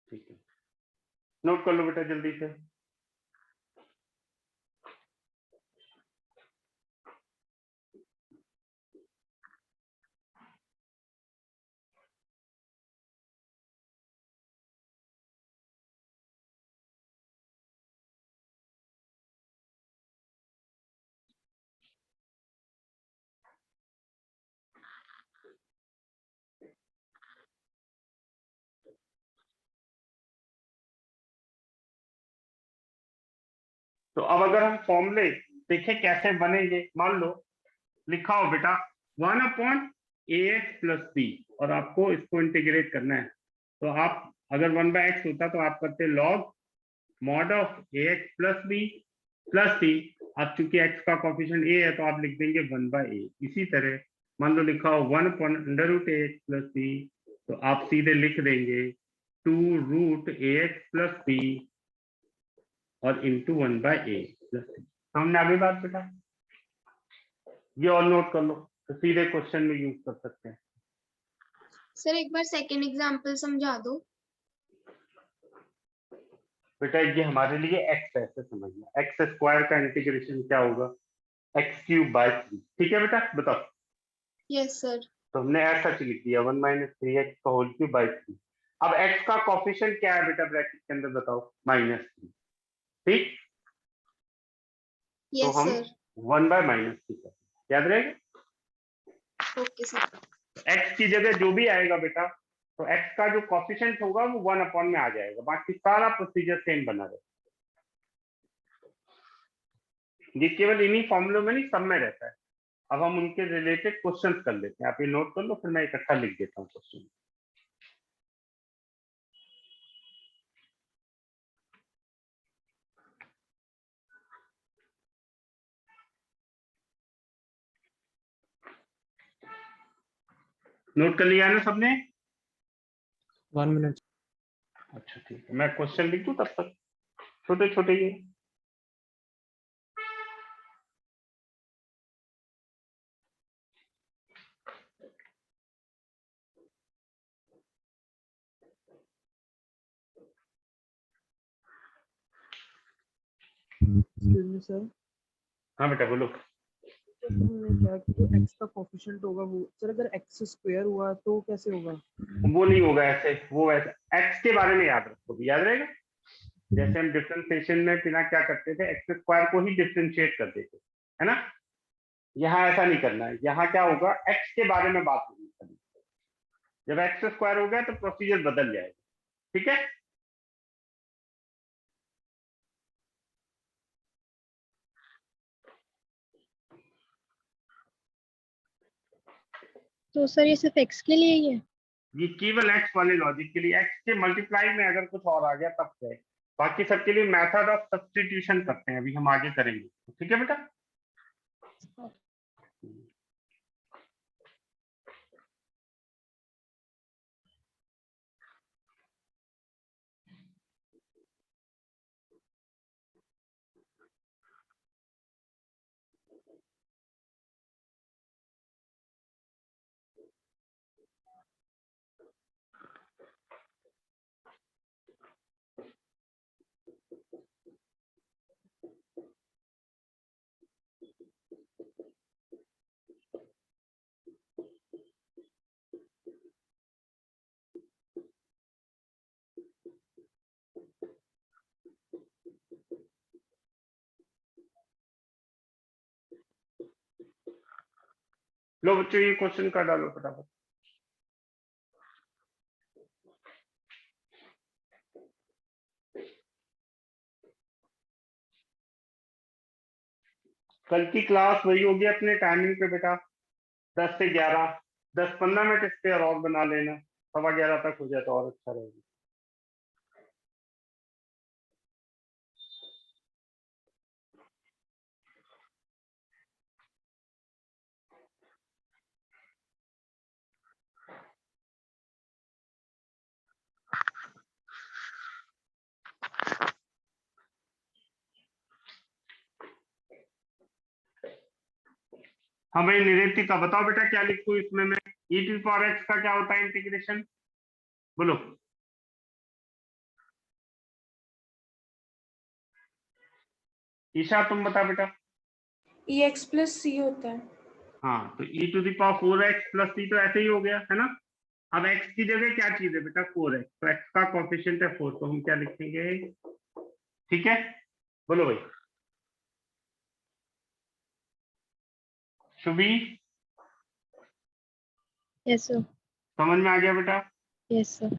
ठीक है, नोट कर लो बेटा जल्दी से। तो अब अगर हम फॉर्मूले देखें कैसे बनेंगे, मान लो लिखा हो बेटा 1/ax प्लस b, और आपको इसको इंटीग्रेट करना है। तो आप अगर 1/x होता तो आप करते log mod of ax plus b plus c। अब चूंकि x का कोफिशिएंट a है तो आप लिख देंगे 1/a। इसी तरह मान लो लिखा हो 1/√ax प्लस b, तो आप सीधे लिख देंगे 2√ax प्लस b और इंटू 1/a प्लस c। हमने आगे बात बेटा, ये और नोट कर लो तो सीधे क्वेश्चन में यूज कर सकते हैं। सर एक बार सेकंड एग्जांपल समझा दो। बेटा ये हमारे लिए x है, ऐसे समझना, x स्क्वायर का इंटीग्रेशन क्या होगा, x³/3। ठीक है बेटा, बताओ। Yes sir. तो हमने ऐसा लिख दिया 1 माइनस 3x/3। अब x का कोफिशिएंट क्या है बेटा ब्रैकेट के अंदर, बताओ, -3। ठीक, तो यस हम सर। 1/-3 करते हैं, याद रहेगा। Okay sir. x की जगह जो भी आएगा बेटा, तो x का जो कोफिशिएंट होगा वो 1 में आ जाएगा, बाकी सारा प्रोसीजर सेम बना रहेगा। ये केवल इन्हीं फॉर्मूलों में नहीं, सब में रहता है। अब हम उनके रिलेटेड क्वेश्चंस कर लेते हैं, आप ये नोट कर लो, फिर मैं इकट्ठा लिख देता हूँ क्वेश्चन। नोट कर लिया है ना सबने? 1 मिनट। अच्छा ठीक है, मैं क्वेश्चन लिख दूं तब तक, छोटे छोटे ही। एक्सक्यूज मी सर, हाँ बेटा बोलो। जैसे हमने क्या कि जो x का कोफिशिएंट होगा वो सर अगर x स्क्वायर हुआ तो कैसे होगा? वो नहीं होगा ऐसे, वो ऐसे x के बारे में याद रखो, याद रहेगा। जैसे हम डिफरेंशिएशन में बिना क्या करते थे, x स्क्वायर को ही डिफरेंशिएट कर देते, है ना। यहाँ ऐसा नहीं करना है, यहाँ क्या होगा, x के बारे में बात नहीं करनी। जब x स्क्वायर हो गया तो प्रोसीजर बदल जाएगा। ठीक है, तो सर ये सिर्फ x के लिए ही है? ये केवल x वाले लॉजिक के लिए, x के मल्टीप्लाई में अगर कुछ और आ गया तब से, बाकी सबके लिए मेथड ऑफ सब्स्टिट्यूशन करते हैं, अभी हम आगे करेंगे। ठीक है बेटा। लो बच्चों ये क्वेश्चन का डालो फटाफट। कल की क्लास वही होगी अपने टाइमिंग पे बेटा, 10 से 11, 10-15 मिनट इस पे और बना लेना, 11:15 तक हो जाए तो और अच्छा रहेगा। हाँ भाई निरितिका बताओ बेटा क्या लिखूं इसमें मैं, e⁴x का क्या होता है इंटीग्रेशन, बोलो। ईशा तुम बता बेटा। EX प्लस C होता है। हाँ तो e⁴x प्लस c तो ऐसे ही हो गया है ना। अब x की जगह क्या चीज है बेटा 4x, तो x का कोफिशिएंट है 4, तो हम क्या लिखेंगे, ठीक है बोलो भाई। Shubhi yes sir. समझ में आ गया बेटा, यस सर।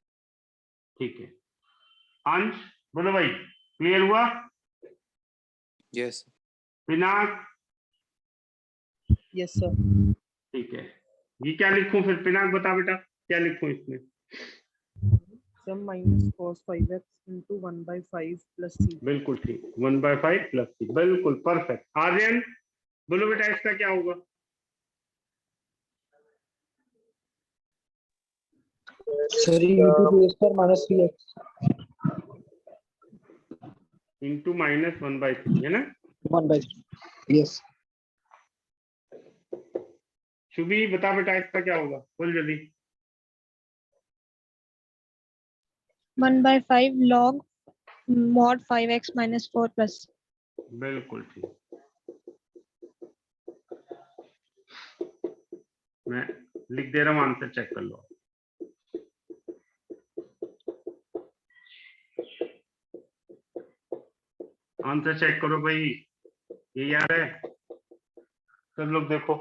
ठीक है। अंश बोलो भाई, क्लियर हुआ। Yes Pinak yes sir. ठीक है, ये क्या लिखूं फिर, पिनाक बता बेटा क्या लिखूं इसमें। Sir minus cos 5x into 1/5 plus c। बिल्कुल ठीक, 1/5 प्लस c, बिल्कुल परफेक्ट। आर्यन बोलो बेटा इसका क्या होगा। सर e to base पर minus 3x इंटू -1/3 है ना। 1/3 यस। शुभी बता बेटा इसका क्या होगा, बोल जल्दी। 1/5 log mod 5x minus 4 plus। बिल्कुल ठीक, मैं लिख दे रहा हूँ, आंसर चेक कर लो। आंसर चेक करो भाई, ये याद है सब लोग देखो।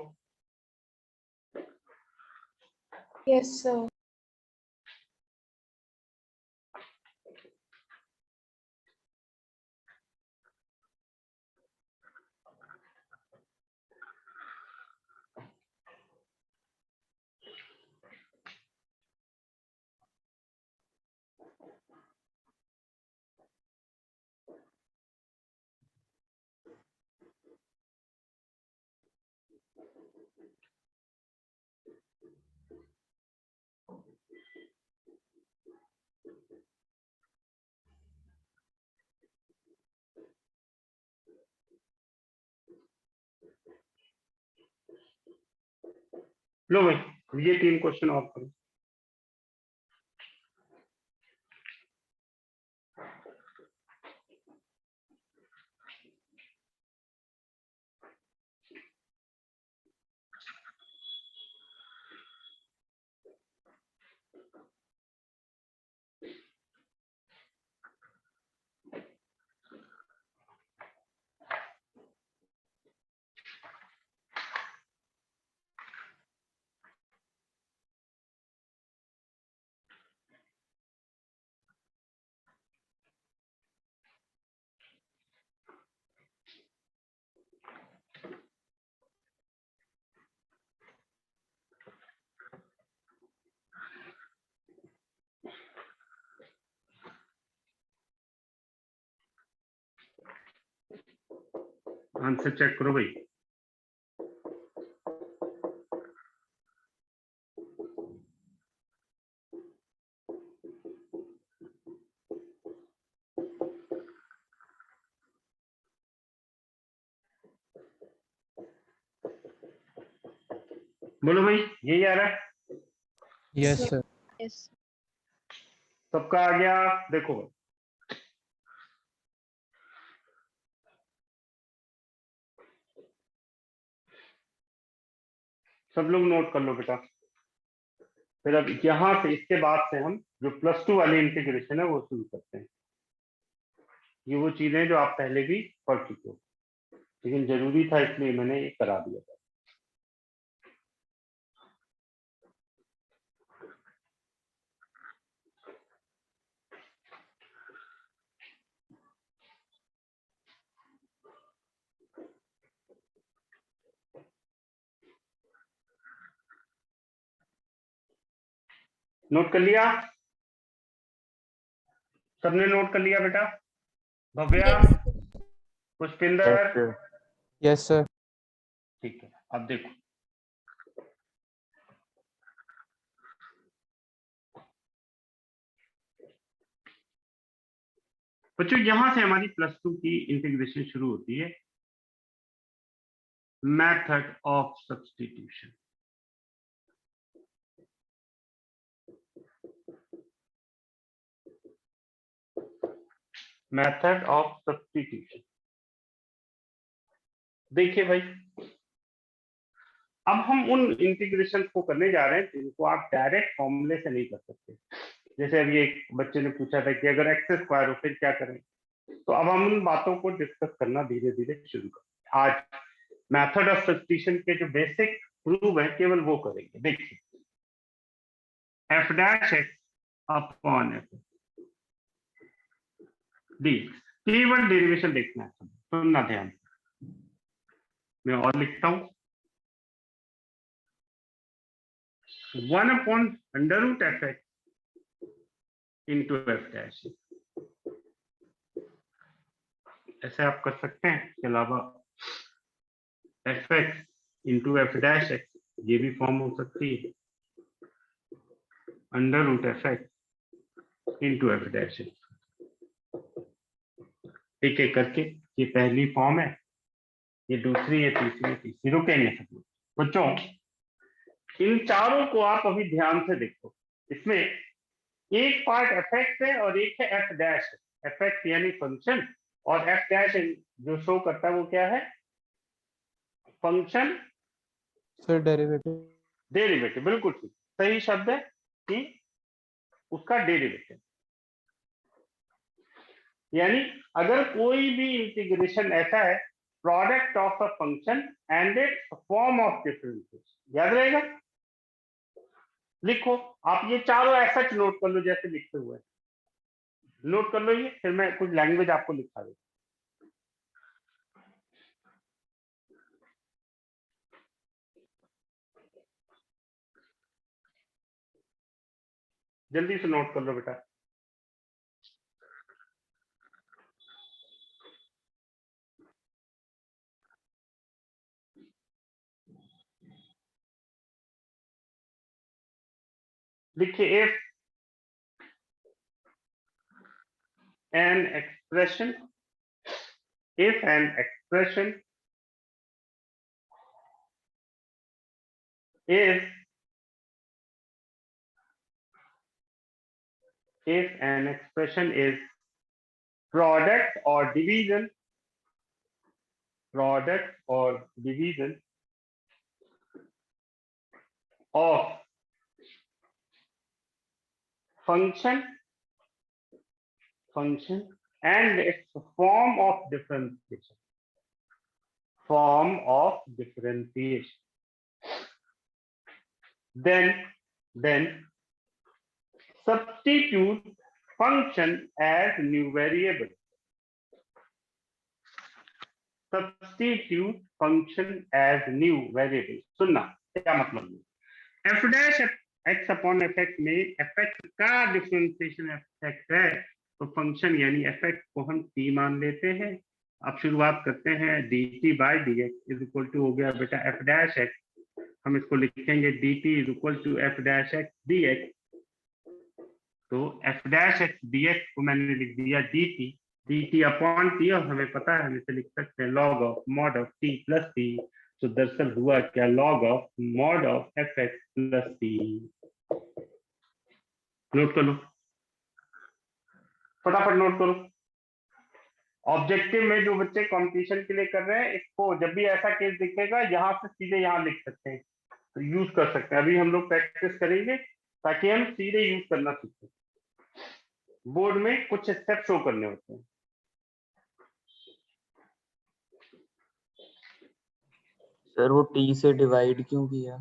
Yes sir. लो भाई ये 3 क्वेश्चन और करो। आंसर चेक करो भाई। बोलो भाई यही आ रहा है, यस सर। यस। सबका आ गया। देखो सब लोग नोट कर लो बेटा। फिर अब यहाँ से इसके बाद से हम जो +2 वाली इंटीग्रेशन है वो शुरू करते हैं। ये वो चीजें जो आप पहले भी पढ़ चुके हो, लेकिन जरूरी था इसलिए मैंने ये करा दिया था। नोट कर लिया? सबने नोट कर लिया बेटा? Bhavya, Pushpinder, yes sir. ठीक है। अब देखो, बच्चों यहां से हमारी +2 की इंटीग्रेशन शुरू होती है। Method of substitution. Method of substitution. देखिए भाई, अब हम उन इंटीग्रेशन को करने जा रहे हैं जिनको आप डायरेक्ट फॉर्मूले से नहीं कर सकते। जैसे अभी एक बच्चे ने पूछा था कि अगर एक्स स्क्वायर हो फिर क्या करें, तो अब हम उन बातों को डिस्कस करना धीरे धीरे शुरू करें। आज मेथड ऑफ सब्स्टिट्यूशन के जो बेसिक प्रूव है केवल वो करेंगे। देखिए, F dash x upon F D, केवल डेरिवेशन देखना है, सुनना ध्यान से। मैं और लिखता हूं, 1/√f(x) इंटू एफ डैश। ऐसे आप कर सकते हैं। इसके अलावा fx into F dash x, ये भी फॉर्म हो सकती है, √f(x) into F dash x. एक एक करके, ये पहली फॉर्म है, ये दूसरी, ये तीसरी, तीसरी, रुकेंगे सब बच्चों। इन चारों को आप अभी ध्यान से देखो। इसमें एक पार्ट fx है और एक है f डैश। fx यानी फंक्शन, और f डैश जो शो करता है वो क्या है? Function sir derivative. डेरिवेटिव, बिल्कुल ठीक, सही शब्द है कि उसका डेरिवेटिव। यानी अगर कोई भी इंटीग्रेशन ऐसा है, product of a function and it's form of differentiation, याद रहेगा? लिखो आप ये चारों ऐसा नोट कर लो जैसे लिखते हुए, नोट कर लो ये, फिर मैं कुछ लैंग्वेज आपको लिखा दूँ। जल्दी से नोट कर लो बेटा। देखिए, if an expression if an expression is product or division of function and its form of differentiation, then substitute function as new variable. Substitute function as new variable. सुनना क्या मतलब है? f dash x upon F x में fx का डिफरेंशिएशन fx है, तो फंक्शन यानी fx को हम t मान लेते हैं। अब शुरुआत करते हैं, dt by dx is equal to हो गया बेटा f डैश x, हम इसको लिखेंगे dt is equal to f dash x dx। तो f डैश x dx को मैंने लिख दिया dt अपॉन t, और हमें पता है हम इसे लिख सकते हैं log of mod of t plus t। तो दरअसल हुआ क्या, log of mod of fx plus t। Note कर लो, फटाफट नोट करो। ऑब्जेक्टिव में जो बच्चे कंपटीशन के लिए कर रहे हैं, इसको जब भी ऐसा केस दिखेगा यहां से सीधे यहां लिख सकते हैं, तो यूज कर सकते हैं। अभी हम लोग प्रैक्टिस करेंगे ताकि हम सीधे यूज करना सीखें। बोर्ड में कुछ स्टेप शो करने होते हैं। सर वो t से डिवाइड क्यों किया?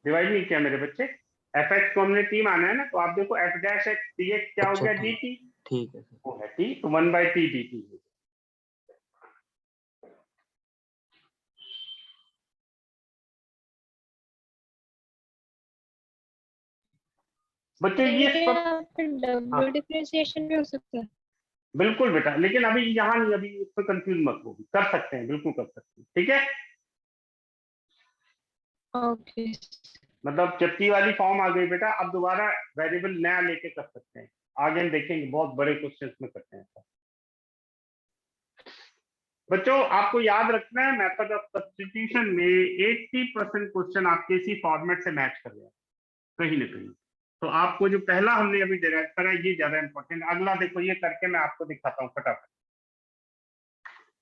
डिवाइड नहीं किया मेरे बच्चे, एफ एक्स को हमने टी माना है ना, तो आप देखो F dash x d x क्या हो अच्छा, गया, ठीक। डी टी, ठीक है सर। वो है टी, तो 1/t डी टी। बच्चों ये सब हाँ। डबल डिफरेंशिएशन भी हो सकता है। बिल्कुल बेटा, लेकिन अभी यहाँ नहीं, अभी इसमें कंफ्यूज मत हो, कर सकते हैं, बिल्कुल कर सकते हैं, ठीक है। ओके मतलब जब टी वाली फॉर्म आ गई बेटा, अब दोबारा वेरिएबल नया लेके कर सकते हैं, आगे हम देखेंगे बहुत बड़े क्वेश्चंस में करते हैं। बच्चों आपको याद रखना है, मेथड ऑफ सब्स्टिट्यूशन में 80% क्वेश्चन आपके इसी फॉर्मेट से मैच कर रहे हैं कहीं ना कहीं। तो आपको जो पहला हमने अभी डिराइव करा ये ज्यादा इंपॉर्टेंट। अगला देखो, ये करके मैं आपको दिखाता हूँ फटाफट।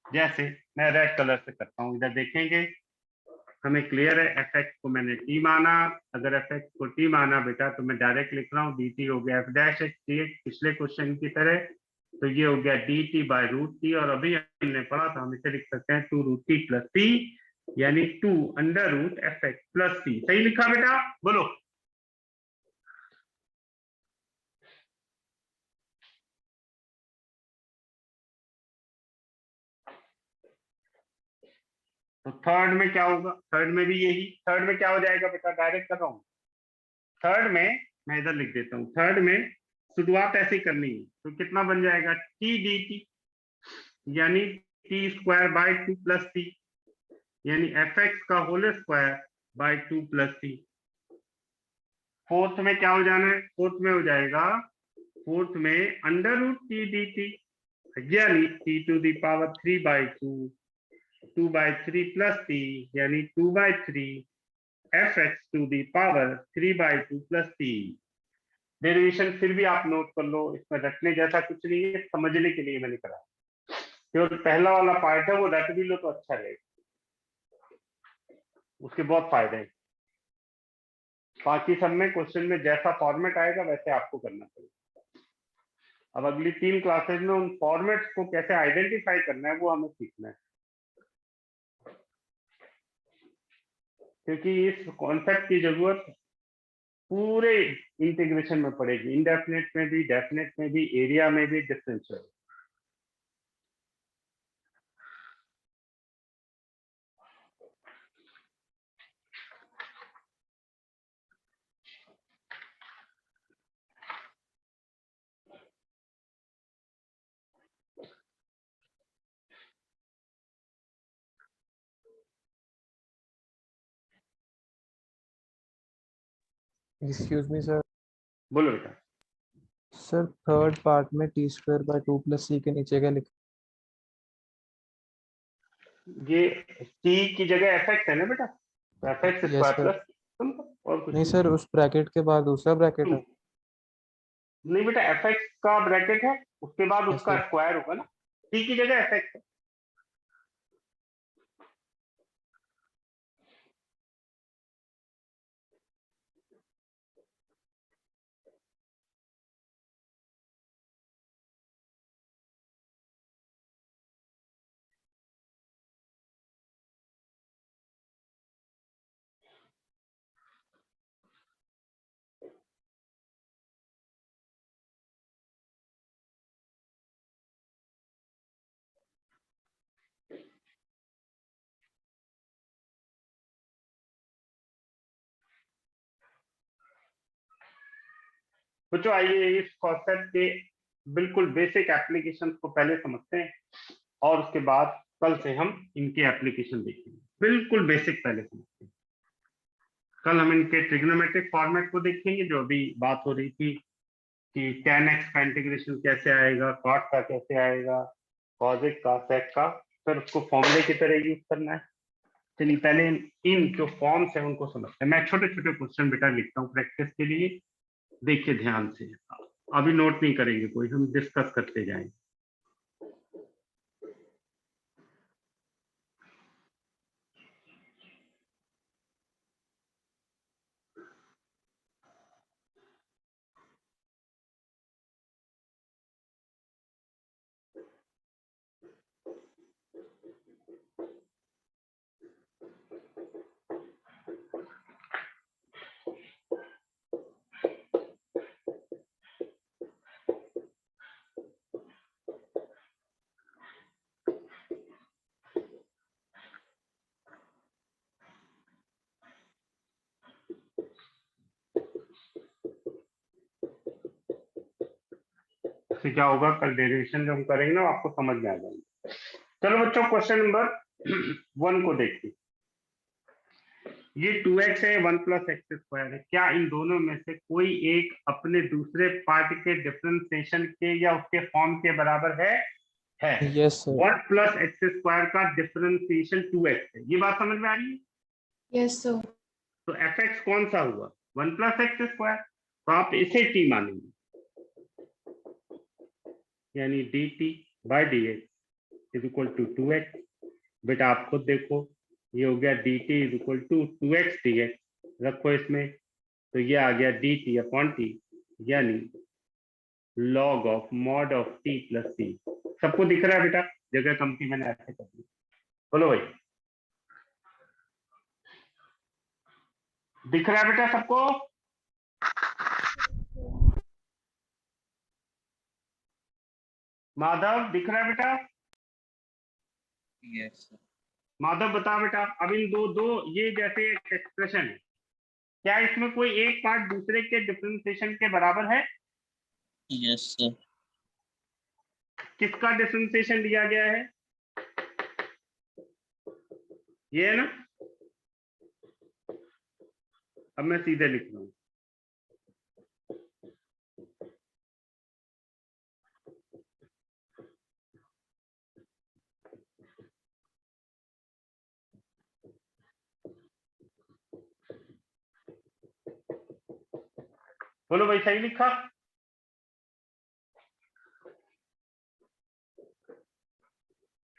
जैसे मैं रेड कलर से करता हूँ, इधर देखेंगे हमें क्लियर है, एफ एक्स को मैंने टी माना। अगर एफ एक्स को टी माना बेटा तो मैं डायरेक्ट लिख रहा हूँ डी टी हो गया f dash x t x, पिछले क्वेश्चन की तरह। तो ये हो गया d t by root t, और अभी हमने पढ़ा था हम इसे लिख सकते हैं two root T plus T, यानी two under root F x plus T. सही लिखा बेटा, बोलो। तो थर्ड में क्या होगा, थर्ड में भी यही, थर्ड में क्या हो जाएगा बेटा, डायरेक्ट कर रहा हूँ। थर्ड में मैं इधर लिख देता हूँ, थर्ड में शुरुआत ऐसे करनी है, तो कितना बन जाएगा टी डी टी, यानी T square by two plus T, यानी एफ एक्स का whole square by two plus T. Fourth में क्या हो जाना है, फोर्थ में हो जाएगा, फोर्थ में under root T D T, यानी T to the power 3 by 2, 2 by 3 plus T, यानी 2 by 3 F x to the power 3 by 2 plus T. Derivation फिर भी आप नोट कर लो, इसमें रटने जैसा कुछ नहीं है, समझने के लिए मैंने करा। केवल पहला वाला पार्ट है वो रट भी लो तो अच्छा रहेगा, उसके बहुत फायदे हैं। बाकी सब में क्वेश्चन में जैसा फॉर्मेट आएगा वैसे आपको करना पड़ेगा। अब अगली 3 क्लासेज में उन फॉर्मेट्स को कैसे आइडेंटिफाई करना है वो हमें सीखना है, क्योंकि इस कॉन्सेप्ट की जरूरत पूरे इंटीग्रेशन में पड़ेगी, इनडेफिनेट में भी, डेफिनेट में भी, एरिया में भी, डिफरेंशियल। Excuse me sir. बोलो बेटा। सर थर्ड पार्ट में टी स्क्वायर बाय 2 प्लस सी के नीचे क्या लिखा? ये t की जगह एफ एक्स है ना बेटा, तो F x yes square sir. Plus और कुछ नहीं सर, उस ब्रैकेट के बाद दूसरा ब्रैकेट है। नहीं बेटा, एफ एक्स का ब्रैकेट है, उसके बाद Yes, उसका sir. स्क्वायर होगा ना, t की जगह एफ एक्स है। बच्चों आइए इस कॉन्सेप्ट के बिल्कुल बेसिक एप्लीकेशन को पहले समझते हैं, और उसके बाद कल से हम इनके एप्लीकेशन देखेंगे। बिल्कुल बेसिक पहले समझते हैं। कल हम इनके ट्रिग्नोमेट्रिक फॉर्मेट को देखेंगे, जो अभी बात हो रही थी कि tan x का इंटीग्रेशन कैसे आएगा, cot का कैसे आएगा, cos x का, sec का, फिर उसको फॉर्मूले की तरह यूज करना है। चलिए पहले इन जो फॉर्म्स है उनको समझते हैं। मैं छोटे छोटे क्वेश्चन बेटा लिखता हूँ प्रैक्टिस के लिए, देखिए ध्यान से, अभी नोट नहीं करेंगे कोई, हम डिस्कस करते जाएंगे। उससे क्या होगा, कल डेरिवेशन जो हम करेंगे ना आपको समझ में आ जाएंगे। चलो बच्चों क्वेश्चन नंबर 1 को देखिए। ये 2x है 1 + x² है। क्या इन दोनों में से कोई एक अपने दूसरे पार्ट के डिफरेंशिएशन के या उसके फॉर्म के बराबर है? Yes sir. 1 + x² का डिफरेंशिएशन 2x है। ये बात समझ में आ रही है? Yes sir. तो fx कौन सा हुआ? 1 + x²। तो आप इसे t मानेंगे, यानी dt/dx = 2x। बेटा आप खुद देखो, ये हो गया dt = 2x dx। रखो इसमें, तो ये आ गया dt/t, यानी log of mod of t + c। सबको दिख रहा है बेटा? जगह कम थी, मैंने ऐसे कर दी। बोलो भाई, दिख रहा है बेटा सबको? माधव दिख रहा है बेटा? यस माधव बता बेटा, अब इन दो ये जैसे एक एक्सप्रेशन है, क्या इसमें कोई एक पार्ट दूसरे के डिफरेंशिएशन के बराबर है? Yes sir. किसका डिफरेंशिएशन दिया गया है? ये है ना। अब मैं सीधे लिख रहा हूं, बोलो भाई सही लिखा?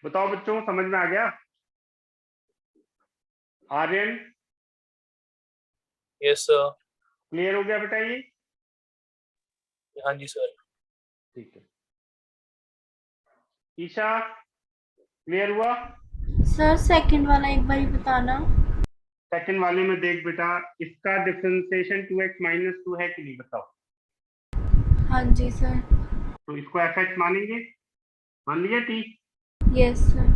बताओ बच्चों, समझ में आ गया? Aryan yes sir. क्लियर हो गया बेटा ये? हाँ जी सर। ठीक है। ईशा क्लियर हुआ? सर सेकंड वाला एक बार बताना। सेकंड वाले में देख बेटा, इसका डिफरेंशिएशन 2x - 2 है कि नहीं बताओ? हाँ जी सर। तो इसको fx मानेंगे, मान लिया t। Yes sir.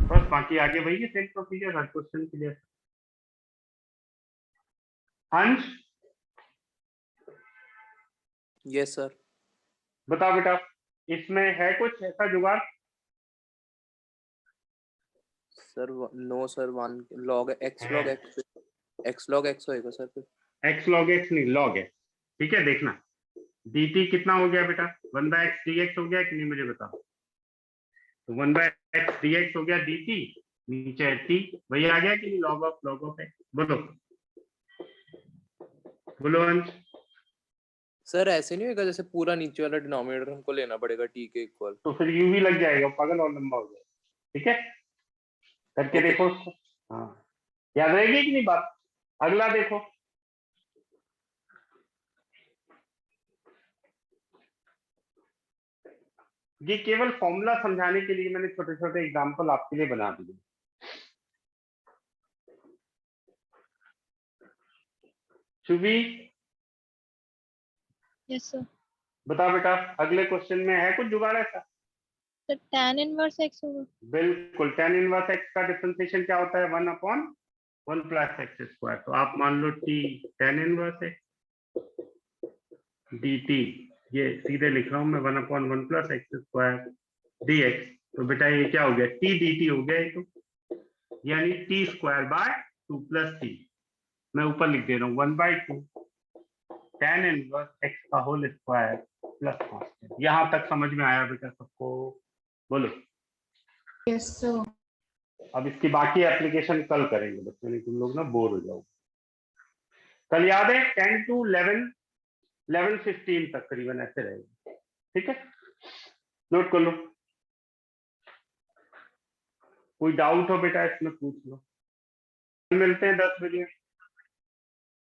बस बाकी आगे वही है, सेम प्रोसीजर हर क्वेश्चन के लिए। अंश यस सर। बताओ बेटा, इसमें है कुछ ऐसा जुगाड़? Sir no sir, 1 log x log x log x होएगा सर फिर। x log x नहीं, log x। ठीक है, देखना dt कितना हो गया बेटा? 1/x dx हो गया कि नहीं, मुझे बताओ। तो 1/x dx हो गया dt, नीचे है t, वही आ गया कि नहीं? log of x। बोलो बोलो अंश। सर ऐसे नहीं होगा जैसे पूरा नीचे वाला डिनोमिनेटर हमको लेना पड़ेगा t के इक्वल? तो फिर u भी लग जाएगा, पागल और लंबा हो जाएगा। ठीक है, करके Okay. देखो उसको। हाँ, याद रहेगी कि नहीं बात? अगला देखो, ये केवल फॉर्मूला समझाने के लिए मैंने छोटे छोटे एग्जांपल आपके लिए बना दिए। Shubhi yes sir. बता बेटा, अगले क्वेश्चन में है कुछ जुगाड़ ऐसा? तो tan इनवर्स x होगा। बिल्कुल, tan इनवर्स x का डिफरेंशिएशन क्या होता है? 1/1 + x²। तो आप मान लो t tan इनवर्स है, dt ये सीधे लिख रहा हूं मैं, 1/1 + x² dx। तो बेटा ये क्या हो गया? t dt हो गया ये तो, यानी t²/2 + t। मैं ऊपर लिख दे रहा हूँ 1/2 tan इनवर्स x का होल स्क्वायर प्लस कांस्टेंट। यहां तक समझ में आया बेटा सबको? बोलो। Yes sir. अब इसकी बाकी एप्लीकेशन कल करेंगे बच्चों, नहीं तुम लोग ना बोर हो जाओगे। कल याद है 10 to 11:15 तक करीबन ऐसे रहेगा। ठीक है, नोट कर लो। कोई डाउट हो बेटा इसमें पूछ लो। मिलते हैं 10 बजे।